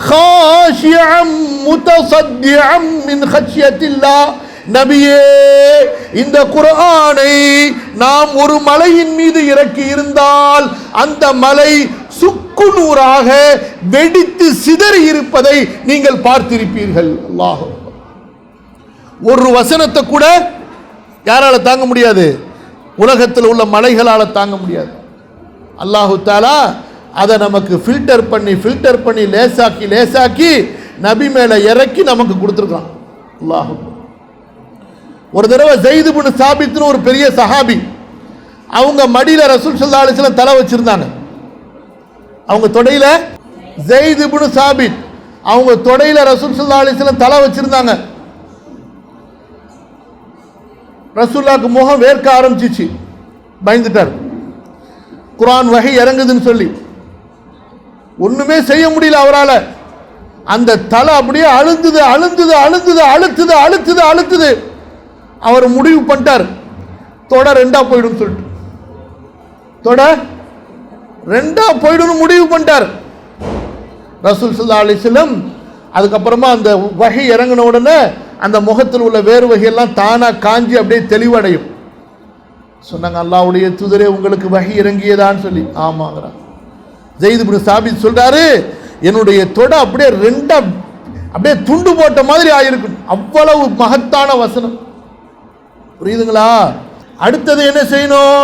خاشعا متصدعا من خشية الله. நபியே, இந்த குர்ஆனை நாம் ஒரு மலையின் மீது இறக்கி இருந்தால் அந்த மலை சுக்குநூறாக வெடித்து சிதறி இருப்பதை நீங்கள் பார்த்திருப்பீர்கள். அல்லாஹ், ஒரு வசனத்தை கூட யாரால தாங்க முடியாது? உலகத்தில் உள்ள மலைகளால தாங்க முடியாது. அல்லாஹு தஆலா அதை நமக்கு ஃபில்டர் பண்ணி லேசாக்கி நபி மேல இறக்கி நமக்கு கொடுத்துருக்கான். அல்லாஹ். ஒரு தடவை ஸைத் இப்னு சாபித்னு ஒரு பெரிய சஹாபி, அவங்க மடியில ரசூல் ஸல்லல்லாஹு அலைஹி வஸல்லம் தலை வச்சிருந்தாங்க. அவங்க தொடையில, ஸைத் இப்னு சாபித் அவங்க தொடையில ரசூல் ஸல்லல்லாஹு அலைஹி வஸல்லம் தலை வச்சிருந்தாங்க. ரசூலுல்லாஹ்க்கு முகம் வேர்க்க ஆரம்பிச்சிச்சு, பயந்துட்டார். குர்ஆன் வஹி இறங்குதுன்னு சொல்லி ஒண்ணுமே செய்ய முடியல அவரால். அந்த தலை அப்படியே அழுத்துது. அவர் முடிவு பண்ணிட்டார், தொட 2ஆ போயிடும் சொல்லிட்டு, தொட 2ஆ போயிடும் முடிவு பண்ணிட்டார் ரசூல் ஸல்லல்லாஹு அலைஹி வஸல்லம். அதுக்கப்புறமா அந்த வஹி இறங்கின உடனே அந்த முகத்தில் உள்ள வேறு வகையெல்லாம் தானா காஞ்சி அப்படியே தெளிவடையும். சொன்னாங்க, அல்லாஹ்வுடைய தூதரே, உங்களுக்கு வஹி இறங்கியதான்னு சொல்லி. ஆமாங்கிறார். ஸைத் இப்னு சாபித் சொல்றாரு, என்னுடைய தொடை அப்படியே 2ஆ அப்படியே துண்டு போட்ட மாதிரி ஆயிருக்கும், அவ்வளவு மகத்தான வசனம். புரியுதுங்களா? அடுத்தது என்ன செய்யணும்?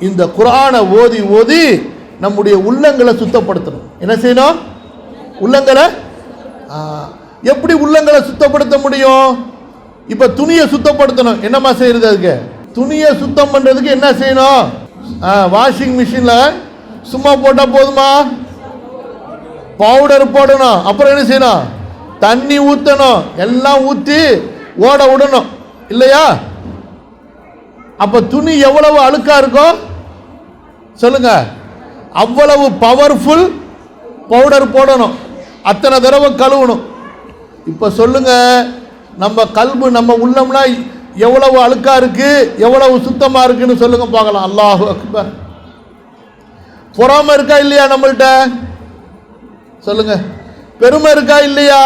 இந்த குர்ஆனை ஓதி நம்முடைய உள்ளங்களை சுத்தப்படுத்தணும். என்ன செய்யணும்? உள்ளங்களை. எப்படி உள்ளங்களை சுத்தப்படுத்த முடியும்? இப்ப துணியை சுத்தப்படுத்தணும். என்னமா செய்யறது? அதுக்கு துணியை சுத்தம் பண்றதுக்கு என்ன செய்யணும்? வாஷிங் மிஷின்ல சும்மா போட்டா போதுமா? பவுடர் போடணும். அப்புறம் என்ன செய்யணும்? தண்ணி ஊற்றணும். எல்லாம் ஊற்றி ஓட விடணும், இல்லையா? அப்ப துணி எவ்வளவு அழுக்கா இருக்கும் சொல்லுங்க. அவ்வளவு பவர்ஃபுல் பவுடர் போடணும், அத்தனை தடவை கழுவணும். இப்ப சொல்லுங்க, நம்ம கல்பு, நம்ம உள்ளம்லாம் எவ்வளவு அழுக்கா இருக்கு, எவ்வளவு சுத்தமா இருக்குன்னு சொல்லுங்க பார்க்கலாம். அல்லாஹு அக்பர். பொறாமை இருக்கா இல்லையா நம்மள்ட்ட? சொல்லுங்க. பெருமை இருக்கா இல்லையா?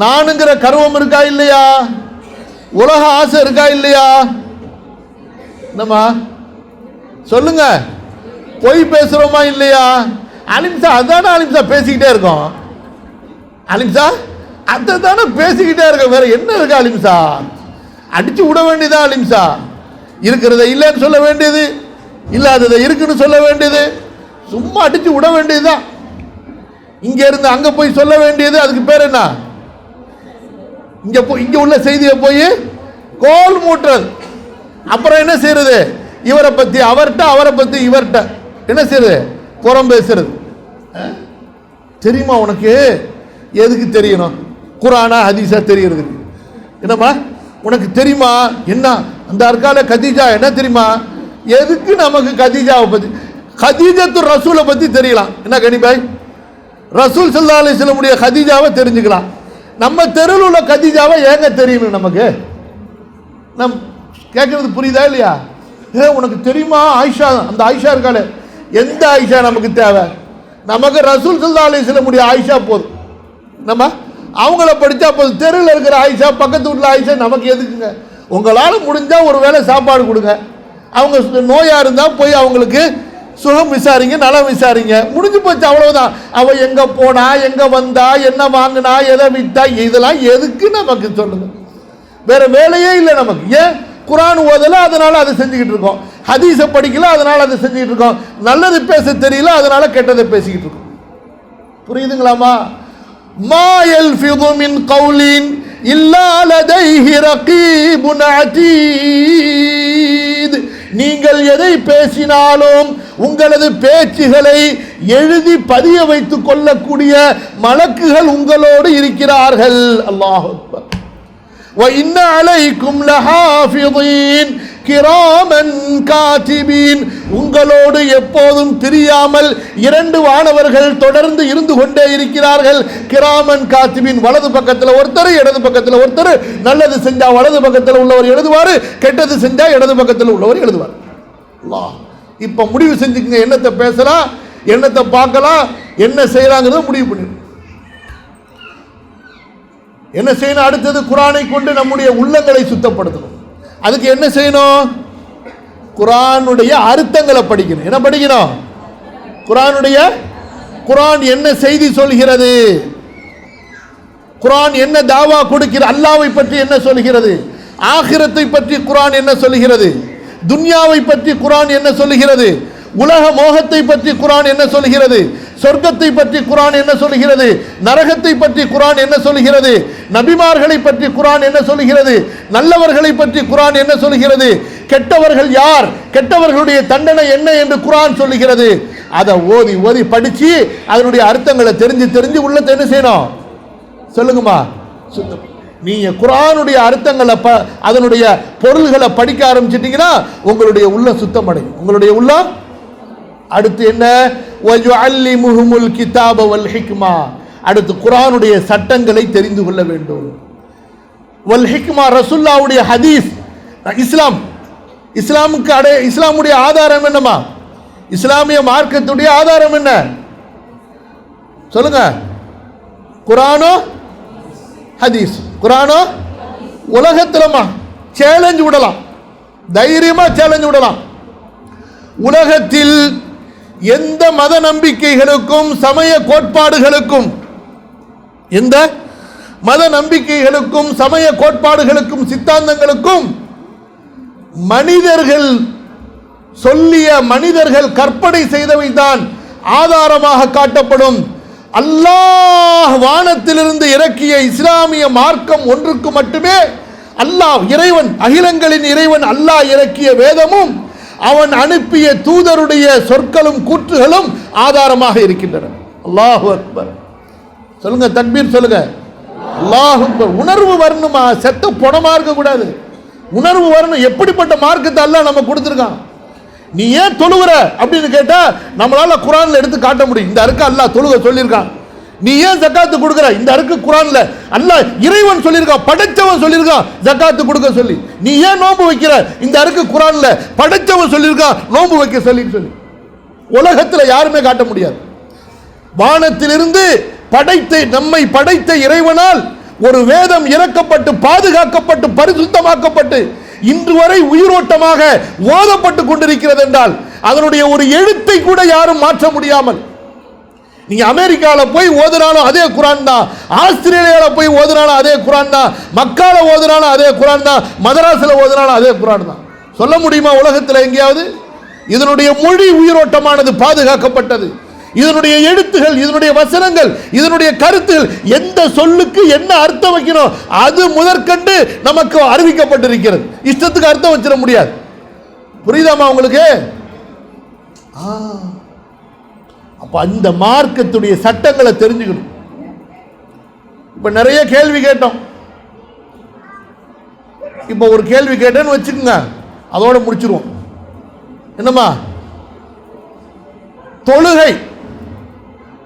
நானுங்கிற கர்வம் இருக்கா இல்லையா? உலக ஆசை இருக்கா இல்லையா? என்னம்மா சொல்லுங்க. பொய் பேசுறோமா இல்லையா? அலிம்சா அதான அலிம்சா பேசிக்கிட்டே இருக்கோம். அலிம்சா அதை தானே பேசிக்கிட்டே இருக்க, வேற என்ன இருக்கு? அலிம்சா அடிச்சு விட வேண்டியதான். அலிம்சா இருக்கிறத இல்லைன்னு சொல்ல வேண்டியது, இல்லாததை இருக்குன்னு சொல்ல வேண்டியது, சும்மா அடிச்சு விட வேண்டியதுதான். இங்க இருந்து அங்க போய் சொல்ல வேண்டியது, அதுக்கு பேர் என்ன? இங்க உள்ள செய்தியை போய் கோல் மூட்டுறது. அப்புறம் என்ன செய்யறது? இவரை பத்தி அவர்கிட்ட, அவரை பத்தி இவர்கிட்ட என்ன செய்யறது? புறம் பேசுறது. தெரியுமா உனக்கு? எதுக்கு தெரியணும்? குர்ஆனா ஹதீஸா தெரியறதுக்கு. என்னம்மா உனக்கு தெரியுமா? என்ன அந்த அர்கால கதீஜா என்ன தெரியுமா? எதுக்கு நமக்கு கதீஜாவை பத்தி, கதீஜத்து ரசூலை பத்தி தெரியலாம். என்ன கனிபாய்? ரசூல் ஸல்லல்லாஹு அலைஹி வஸல்லம் உடைய கதீஜாவை தெரிஞ்சுக்கலாம். நம்ம தெருவில் உள்ள கதீஜாவை ஏங்க தெரியணும் நமக்கு? நம் கேட்கறது புரியுதா இல்லையா? உனக்கு தெரியுமா ஆயிஷா, அந்த ஆயிஷா இருக்காளே, எந்த ஆயிஷா நமக்கு தேவை? நமக்கு ரசூல் ஸல்லல்லாஹு அலைஹி வஸல்லம் உடைய ஆயிஷா போதும். நம்ம அவங்கள படித்தா போதும். தெருவில் இருக்கிற ஆயிஷா, பக்கத்து வீட்டில் ஆயிஷா நமக்கு எதுக்குங்க? உங்களால் முடிஞ்சால் ஒரு வேளை சாப்பாடு கொடுங்க. அவங்க நோயாக இருந்தால் போய் அவங்களுக்கு சுகம் விசாரிங்க, நலம் விசாரிங்க, முடிஞ்சு போச்சு, அவ்வளவுதான். அவ எங்க போனா, எங்க வந்தா, என்ன வாங்கினா, எதை வித்தா, இதெல்லாம் எதுக்கு நமக்கு சொல்லுங்க? வேற வேலையே இல்லை நமக்கு. ஏன்? குர்ஆன் ஓதல, அதனால அதை செஞ்சுக்கிட்டு இருக்கோம். ஹதீஸை படிக்கல, அதனால அதை செஞ்சுக்கிட்டு இருக்கோம். நல்லது பேச தெரியல, அதனால கெட்டதை பேசிக்கிட்டு இருக்கோம். புரியுதுங்களாமா? மா யல்ஃபிது மின் கௌலின் இல்லா லதைஹி ரகீபுன் அதீத். நீங்கள் எதை பேசினாலும் உங்களது பேச்சுகளை எழுதி பதிய வைத்துக் கொள்ளக்கூடிய மலக்குகள் உங்களோடு இருக்கிறார்கள். அல்லாஹ் அக்பர். وَإِنَّ عَلَيْكُمْ لَحَافِظِينَ كِرَامًا كَاتِبِينَ. உங்களோடு எப்போதும் பிரியாமல் 2 வானவர்கள் தொடர்ந்து இருந்து கொண்டே இருக்கிறார்கள். கிராமன் காத்திபின், வலது பக்கத்தில் ஒருத்தர் இடது பக்கத்தில் ஒருத்தர். நல்லது செஞ்சா வலது பக்கத்தில் உள்ளவர் எழுதுவார், கெட்டது செஞ்சா இடது பக்கத்தில் உள்ளவர் எழுதுவார். அல்லாஹ். இப்ப முடிவு செஞ்சுக்கங்க, என்னத்தை பேசலாம், என்னத்தை பார்க்கலாம், என்ன செய்யலாங்கிறத முடிவு பண்ணி என்ன செய்யணும். அடுத்தது குர்ஆனை கொண்டு நம்முடைய உள்ளங்களை சுத்தப்படுத்தணும். அதுக்கு என்ன செய்யணும்? குர்ஆனுடைய அர்த்தங்களை படிக்கணும். என்ன படிக்கணும்? குர்ஆன் என்ன செய்தி சொல்கிறது, குர்ஆன் என்ன தாவா கொடுக்கிறது, அல்லாஹ்வை பற்றி என்ன சொல்கிறது, ஆகிரத்தை பற்றி குர்ஆன் என்ன சொல்கிறது, துன்யாவை பற்றி குர்ஆன் என்ன சொல்கிறது, உலக மோகத்தை பற்றி குர்ஆன் என்ன சொல்கிறது, சொர்க்கத்தை பற்றி குர்ஆன் என்ன சொல்கிறது, நரகத்தை பற்றி குர்ஆன் என்ன சொல்கிறது, நபிமார்களை பற்றி குர்ஆன் என்ன சொல்கிறது, நல்லவர்களை பற்றி குர்ஆன் என்ன சொல்கிறது, கெட்டவர்கள் யார், கெட்டவர்களுடைய தண்டனை என்ன என்று குர்ஆன் சொல்கிறது. அதை ஓதி ஓதி படிச்சு அதனுடைய அர்த்தங்களை தெரிஞ்சு உள்ளத்தை என்ன செய்யணும் சொல்லுங்கம்மா. சுத்தம். நீங்க குர்ஆனுடைய அர்த்தங்களை அதனுடைய பொருள்களை படிக்க ஆரம்பிச்சிட்டீங்கன்னா உங்களுடைய உள்ள சுத்தம் அடையும். உங்களுடைய உள்ளம். அடுத்து என்ன? வயுஅல்லிமுஹுமுல் கிதாப வல் ஹிக்மா. அடுத்து குர்ஆனுடைய சட்டங்களை தெரிந்து கொள்ள வேண்டும். வல் ஹிக்மா ரசூலுல்லாஹ்வுடைய ஹதீஸ். இஸ்லாமுடைய ஆதாரம் என்னமா? இஸ்லாமிய மார்க்கத்துடைய ஆதாரம் என்ன சொல்லுங்க? குர்ஆனோ ஹதீஸ். குர்ஆனோ உலகத்திலமா சேலஞ்ச் விடலாம், தைரியமா சேலஞ்ச் விடலாம். உலகத்தில் எந்த மத நம்பிக்கைகளுக்கும் சமய கோட்பாடுகளுக்கும் சமய கோட்பாடுகளுக்கும் சித்தாந்தங்களுக்கும் மனிதர்கள் சொல்லிய, மனிதர்கள் கற்பனை செய்தவை தான் ஆதாரமாக காட்டப்படும். அல்லாஹ் வானத்திலிருந்து இறக்கிய இஸ்லாமிய மார்க்கம் ஒன்றுக்கு மட்டுமே, அல்லாஹ் இறைவன், அகிலங்களின் இறைவன் அல்லாஹ் இறக்கிய வேதமும் அவன் அனுப்பிய தூதருடைய சொற்களும் கூற்றுகளும் ஆதாரமாக இருக்கின்றன. அல்லாஹு அக்பர் சொல்லுங்க, தக்பீர் சொல்லுங்க. அல்லாஹு அக்பர். உணர்வு வரணுமா? செத்த பணமா இருக்க கூடாது, உணர்வு வரணும். எப்படிப்பட்ட மார்க்கத்தை அல்லாஹ் நம்ம கொடுத்திருக்கான். நீ ஏன் தொழுகிற அப்படின்னு கேட்டா நம்மளால குர்ஆன்ல எடுத்து காட்ட முடியும். இந்த அருக்கு அல்லாஹ் தொழுக சொல்லியிருக்கான். நீ ஏன் ஜக்காத்து கொடுக்கிற? இந்த அருக்கு குர்ஆன்ல அல்லாஹ் இறைவன் சொல்லியிருக்கான், படைச்சவன் சொல்லியிருக்கான் ஜக்காத்து கொடுக்க சொல்லி. நீ ஏன் நோன்பு வைக்கிற? இந்த அருக்கு குர்ஆன்ல படைச்சவன் சொல்லியிருக்கான் நோன்பு வைக்க சொல்லி. உலகத்துல யாருமே காட்ட முடியாது. வானத்திலிருந்து நம்மை படைத்த இறைவனால் ஒரு வேதம் இறக்கப்பட்டு பாதுகாக்கப்பட்டு பரிசுத்தமாக்கப்பட்டு இன்று வரை உயிரோட்டமாக ஓதப்பட்டு கொண்டிருக்கிறது என்றால் அதனுடைய ஒரு எழுத்தை கூட யாரும் மாற்ற முடியாமல். நீங்க அமெரிக்காவில் போய் ஓதுனாலும் அதே குர்ஆன் தான், ஆஸ்திரேலியாவில் போய் ஓதுனாலும் அதே குர்ஆன் தான், மக்கால ஓதுனாலும் அதே குர்ஆன் தான், மதராஸில் ஓதுனாலும் அதே குர்ஆன் தான். சொல்ல முடியுமா உலகத்தில் எங்கேயாவது? இதனுடைய மொழி உயிரோட்டமானது, பாதுகாக்கப்பட்டது. இதனுடைய எழுத்துகள், இதனுடைய வசனங்கள், இதனுடைய கருத்துகள், எந்த சொல்லுக்கு என்ன அர்த்தம் வைக்கணும் அது முதற்கண்டு நமக்கு அறிவிக்கப்பட்டிருக்கிறது. இஷ்டத்துக்கு அர்த்தம் வச்சிட முடியாது. புரியுதாமா உங்களுக்கு? அப்ப அந்த மார்க்கத்துடைய சட்டங்களை தெரிஞ்சுக்கணும். இப்ப நிறைய கேள்வி கேட்டோம். இப்ப ஒரு கேள்வி கேட்டேன்னு வச்சுக்கோங்க, அதோட முடிச்சிருவோம். என்னமா?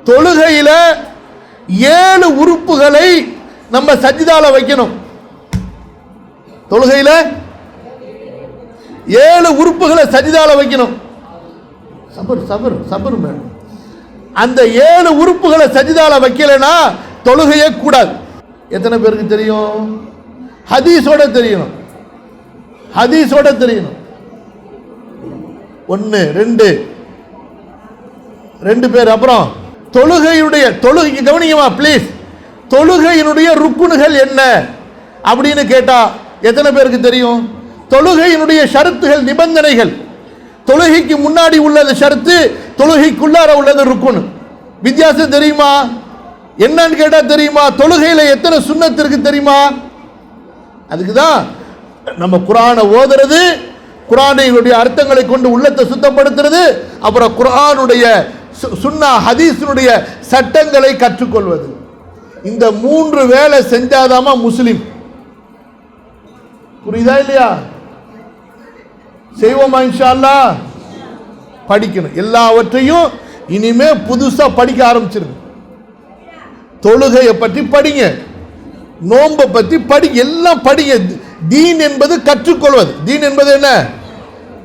தொழுகையில 7 உறுப்புகளை நம்ம சஜ்தால வைக்கணும். தொழுகையில 7 உறுப்புகளை சஜ்தால வைக்கணும். சபர் மேடம். அந்த 7 உறுப்புகளை சஜ்தால வைக்கலனா தொழுகையே கூடாது. எத்தனை பேருக்கு தெரியும்? ஹதீஸோட தெரியணும். 1 2 பேர். அப்புறம் தொழுகை கவனிங்கம்மா ப்ளீஸ். தொழுகையினுடைய ருக்குனுகள் என்ன அப்படின்னு கேட்டா எத்தனை பேருக்கு தெரியும்? தொழுகையினுடைய ஷரத்துகள், நிபந்தனைகள். தொழுகைக்கு முன்னாடி உள்ளது ஷரத்து, தொழுகைக்குள்ளார உள்ளது ருக்குன். வித்தியாசம் தெரியுமா? என்னன்னு கேட்டா தெரியுமா? தொழுகையில எத்தனை சுன்னத் இருக்கு தெரியுமா? அதுக்குதான் நம்ம குர்ஆனை ஓதுறது, குர்ஆனுடைய அர்த்தங்களை கொண்டு உள்ளத்தை சுத்தப்படுத்துறது, அப்புறம் குர்ஆனுடைய சுன்னா ஹதீஸினுடைய சட்டங்களை கற்றுக்கொள்வது. இந்த 3 வேலை செஞ்சாதாமா முஸ்லிம். புரியுதா இல்லையா? செய்வோமா இன்ஷா அல்லாஹ்? படிக்கணும். எல்லாவற்றையும் இனிமே புதுசா படிக்க ஆரம்பிச்சிருங்க. தொழுகையை பற்றி படிங்க, நோன்பை பற்றி படிங்க, எல்லாம் படிங்க. தீன் என்பது கற்றுக்கொள்வது. தீன் என்பது என்ன?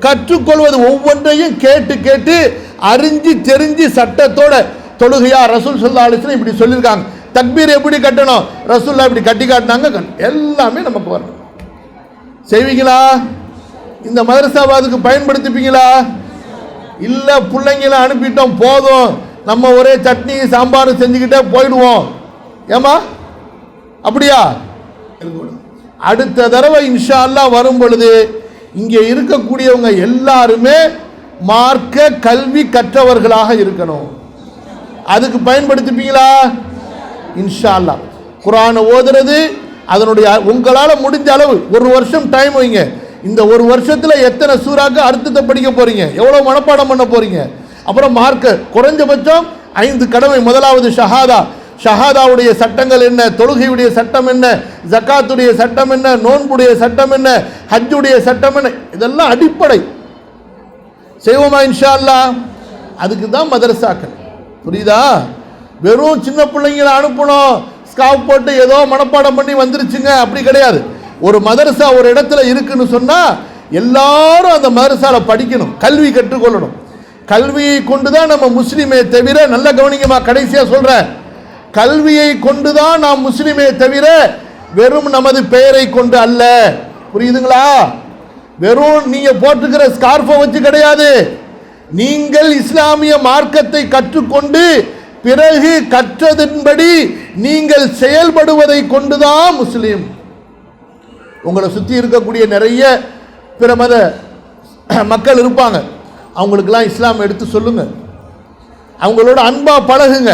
கற்றுக்கொள்வது. ஒவ்வொன்றையும் கேட்டு கேட்டு அறிஞ்சு தெரிஞ்சு சட்டத்தோட தொழுகையா ரசூல் ஸல்லல்லாஹு அலைஹி வஸல்லம் இப்படி சொல்லியிருக்காங்க, தக்பீர் எப்படி கட்டணும் ரசூலுல்லாஹ் இப்படி கட்டி காட்டினாங்க, எல்லாமே நமக்கு வரணும். செய்வீங்களா? இந்த மதரசாவாதுக்கு பயன்படுத்திப்பீங்களா? இல்ல பிள்ளைங்களை அனுப்பிட்டோம் போதும், நம்ம ஒரே சட்னி சாம்பார் செஞ்சுக்கிட்டே போயிடுவோம், ஏமா அப்படியா? அடுத்த தடவை இன்ஷா அல்லாஹ் வரும் பொழுது இங்கே இருக்கக்கூடியவங்க எல்லாருமே மார்க்க கல்வி கற்றவர்களாக இருக்கணும். அதுக்கு பயன்படுத்திப்பீங்களா? இன்ஷா அல்லாஹ். குர்ஆனை ஓதுறது, அதனுடைய உங்களால் முடிஞ்ச அளவு 1 வருஷம் டைம் வைங்க. இந்த 1 வருஷத்தில் எத்தனை சூறாக்கு அர்த்தத்தை படிக்க போறீங்க, எவ்வளோ மனப்பாடம் பண்ண போறீங்க. அப்புறம் மார்க்க குறைஞ்சபட்சம் 5 கடமை. முதலாவது ஷஹாதா. ஷஹாதாவுடைய சட்டங்கள் என்ன, தொழுகையுடைய சட்டம் என்ன, ஜக்காத்துடைய சட்டம் என்ன, நோன்புடைய சட்டம் என்ன, ஹஜ்ஜுடைய சட்டம் என்ன, இதெல்லாம் அடிப்படை. செய்வோமா இன்ஷா அல்லாஹ்? அதுக்கு தான் மதரசாக்கள். புரியுதா? வெறும் சின்ன பிள்ளைங்களை அனுப்பணும், ஸ்காப் போட்டு ஏதோ மனப்பாடம் பண்ணி வந்துருச்சுங்க, அப்படி கிடையாது. ஒரு மதரசா ஒரு இடத்துல இருக்குன்னு சொன்னா எல்லாரும் அந்த மதரசால படிக்கணும், கல்வி கற்றுக்கொள்ளணும். கல்வியை கொண்டுதான் நம்ம முஸ்லிமே தவிர, நல்ல கவனிங்கம்மா, கடைசியா சொல்றேன், கல்வியை கொண்டுதான் நாம் முஸ்லிமே தவிர வெறும் நமது பெயரை கொண்டு அல்ல. புரியுதுங்களா? வெறும் நீங்க போட்டுக்கிற ஸ்கார்ஃபை வச்சு கிடையாது. நீங்கள் இஸ்லாமிய மார்க்கத்தை கற்றுக்கொண்டு பிறகு கற்றதின்படி நீங்கள் செயல்படுவதை கொண்டுதான் முஸ்லிம். உங்களை சுற்றி இருக்கக்கூடிய நிறைய பிற மத மக்கள் இருப்பாங்க, அவங்களுக்கெல்லாம் இஸ்லாம் எடுத்து சொல்லுங்க, அவங்களோட அன்பா பழகுங்க,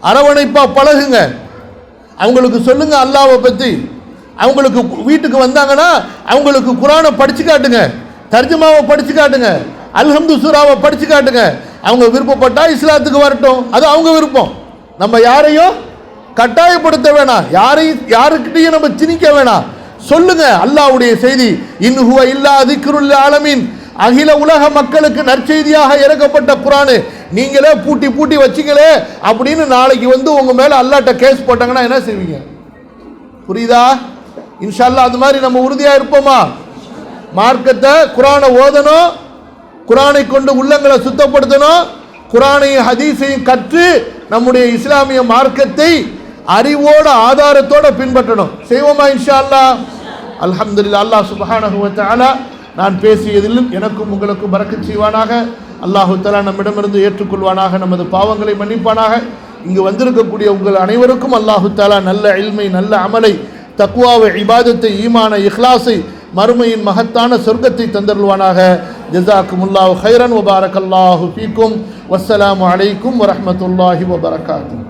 அரவணைப்பா பழகுங்க, அவங்களுக்கு சொல்லுங்க அல்லாஹ்வை பற்றி. அவங்களுக்கு வீட்டுக்கு வந்தாங்கன்னா அவங்களுக்கு குர்ஆனை படிச்சு காட்டுங்க, தர்ஜுமாவை படிச்சு காட்டுங்க, அல்ஹம்து சூராவை படிச்சு காட்டுங்க. அவங்க விருப்பப்பட்டா இஸ்லாத்துக்கு வரட்டும், அது அவங்க விருப்பம். நம்ம யாரையும் கட்டாயப்படுத்த வேணாம், யாருக்கிட்டையும் நம்ம திணிக்க வேணாம். சொல்லுங்க அல்லாஹ்வுடைய செய்தி. இன் ஹுவ இல்லா திக்ருல் ஆலமீன், அகில உலக மக்களுக்கு நற்செய்தியாக இறக்கப்பட்ட குர்ஆன் நீங்களே பூட்டி பூட்டி வச்சிங்களே அப்படின்னு நாளைக்கு வந்து உங்க மேல அல்லாஹ்ட்ட கேஸ் போட்டாங்கன்னா என்ன செய்வீங்க? புரியுதா? இன்ஷா அல்லாஹ் அது மாதிரி நம்ம உறுதியா இருப்போமா? மார்க்கத்தை குர்ஆனை ஓதணும், குர்ஆனை கொண்டு உள்ளங்களை சுத்தப்படுத்தணும், குர்ஆனையும் ஹதீஸையும் கற்று நம்முடைய இஸ்லாமிய மார்க்கத்தை அறிவோட ஆதாரத்தோட பின்பற்றணும். செய்வோமா இன்ஷா அல்லாஹ்? அல்ஹம்துலில்லாஹ். அல்லாஹ் சுப்ஹானஹு வ தஆலா நான் பேசியதிலும் எனக்கும் உங்களுக்கும் பரக்கத் செய்வானாக. அல்லாஹு தஆலா நம்மிடமிருந்து ஏற்றுக்கொள்வானாக, நமது பாவங்களை மன்னிப்பானாக. இங்கு வந்திருக்கக்கூடிய உங்கள் அனைவருக்கும் அல்லாஹு தஆலா நல்ல இல்மை, நல்ல அமலை, தக்வாவை, இபாதத்தை, ஈமானை, இஹ்லாஸை, மறுமையின் மகத்தான சொர்க்கத்தை தந்தருள்வானாக. ஜஸாக்குமுல்லாஹு கைரன் வ பாரக்கல்லாஹு ஃபீக்கும். வஸ்ஸலாமு அலைக்கும் வரஹ்மத்துல்லாஹி வ பரகாத்துஹு.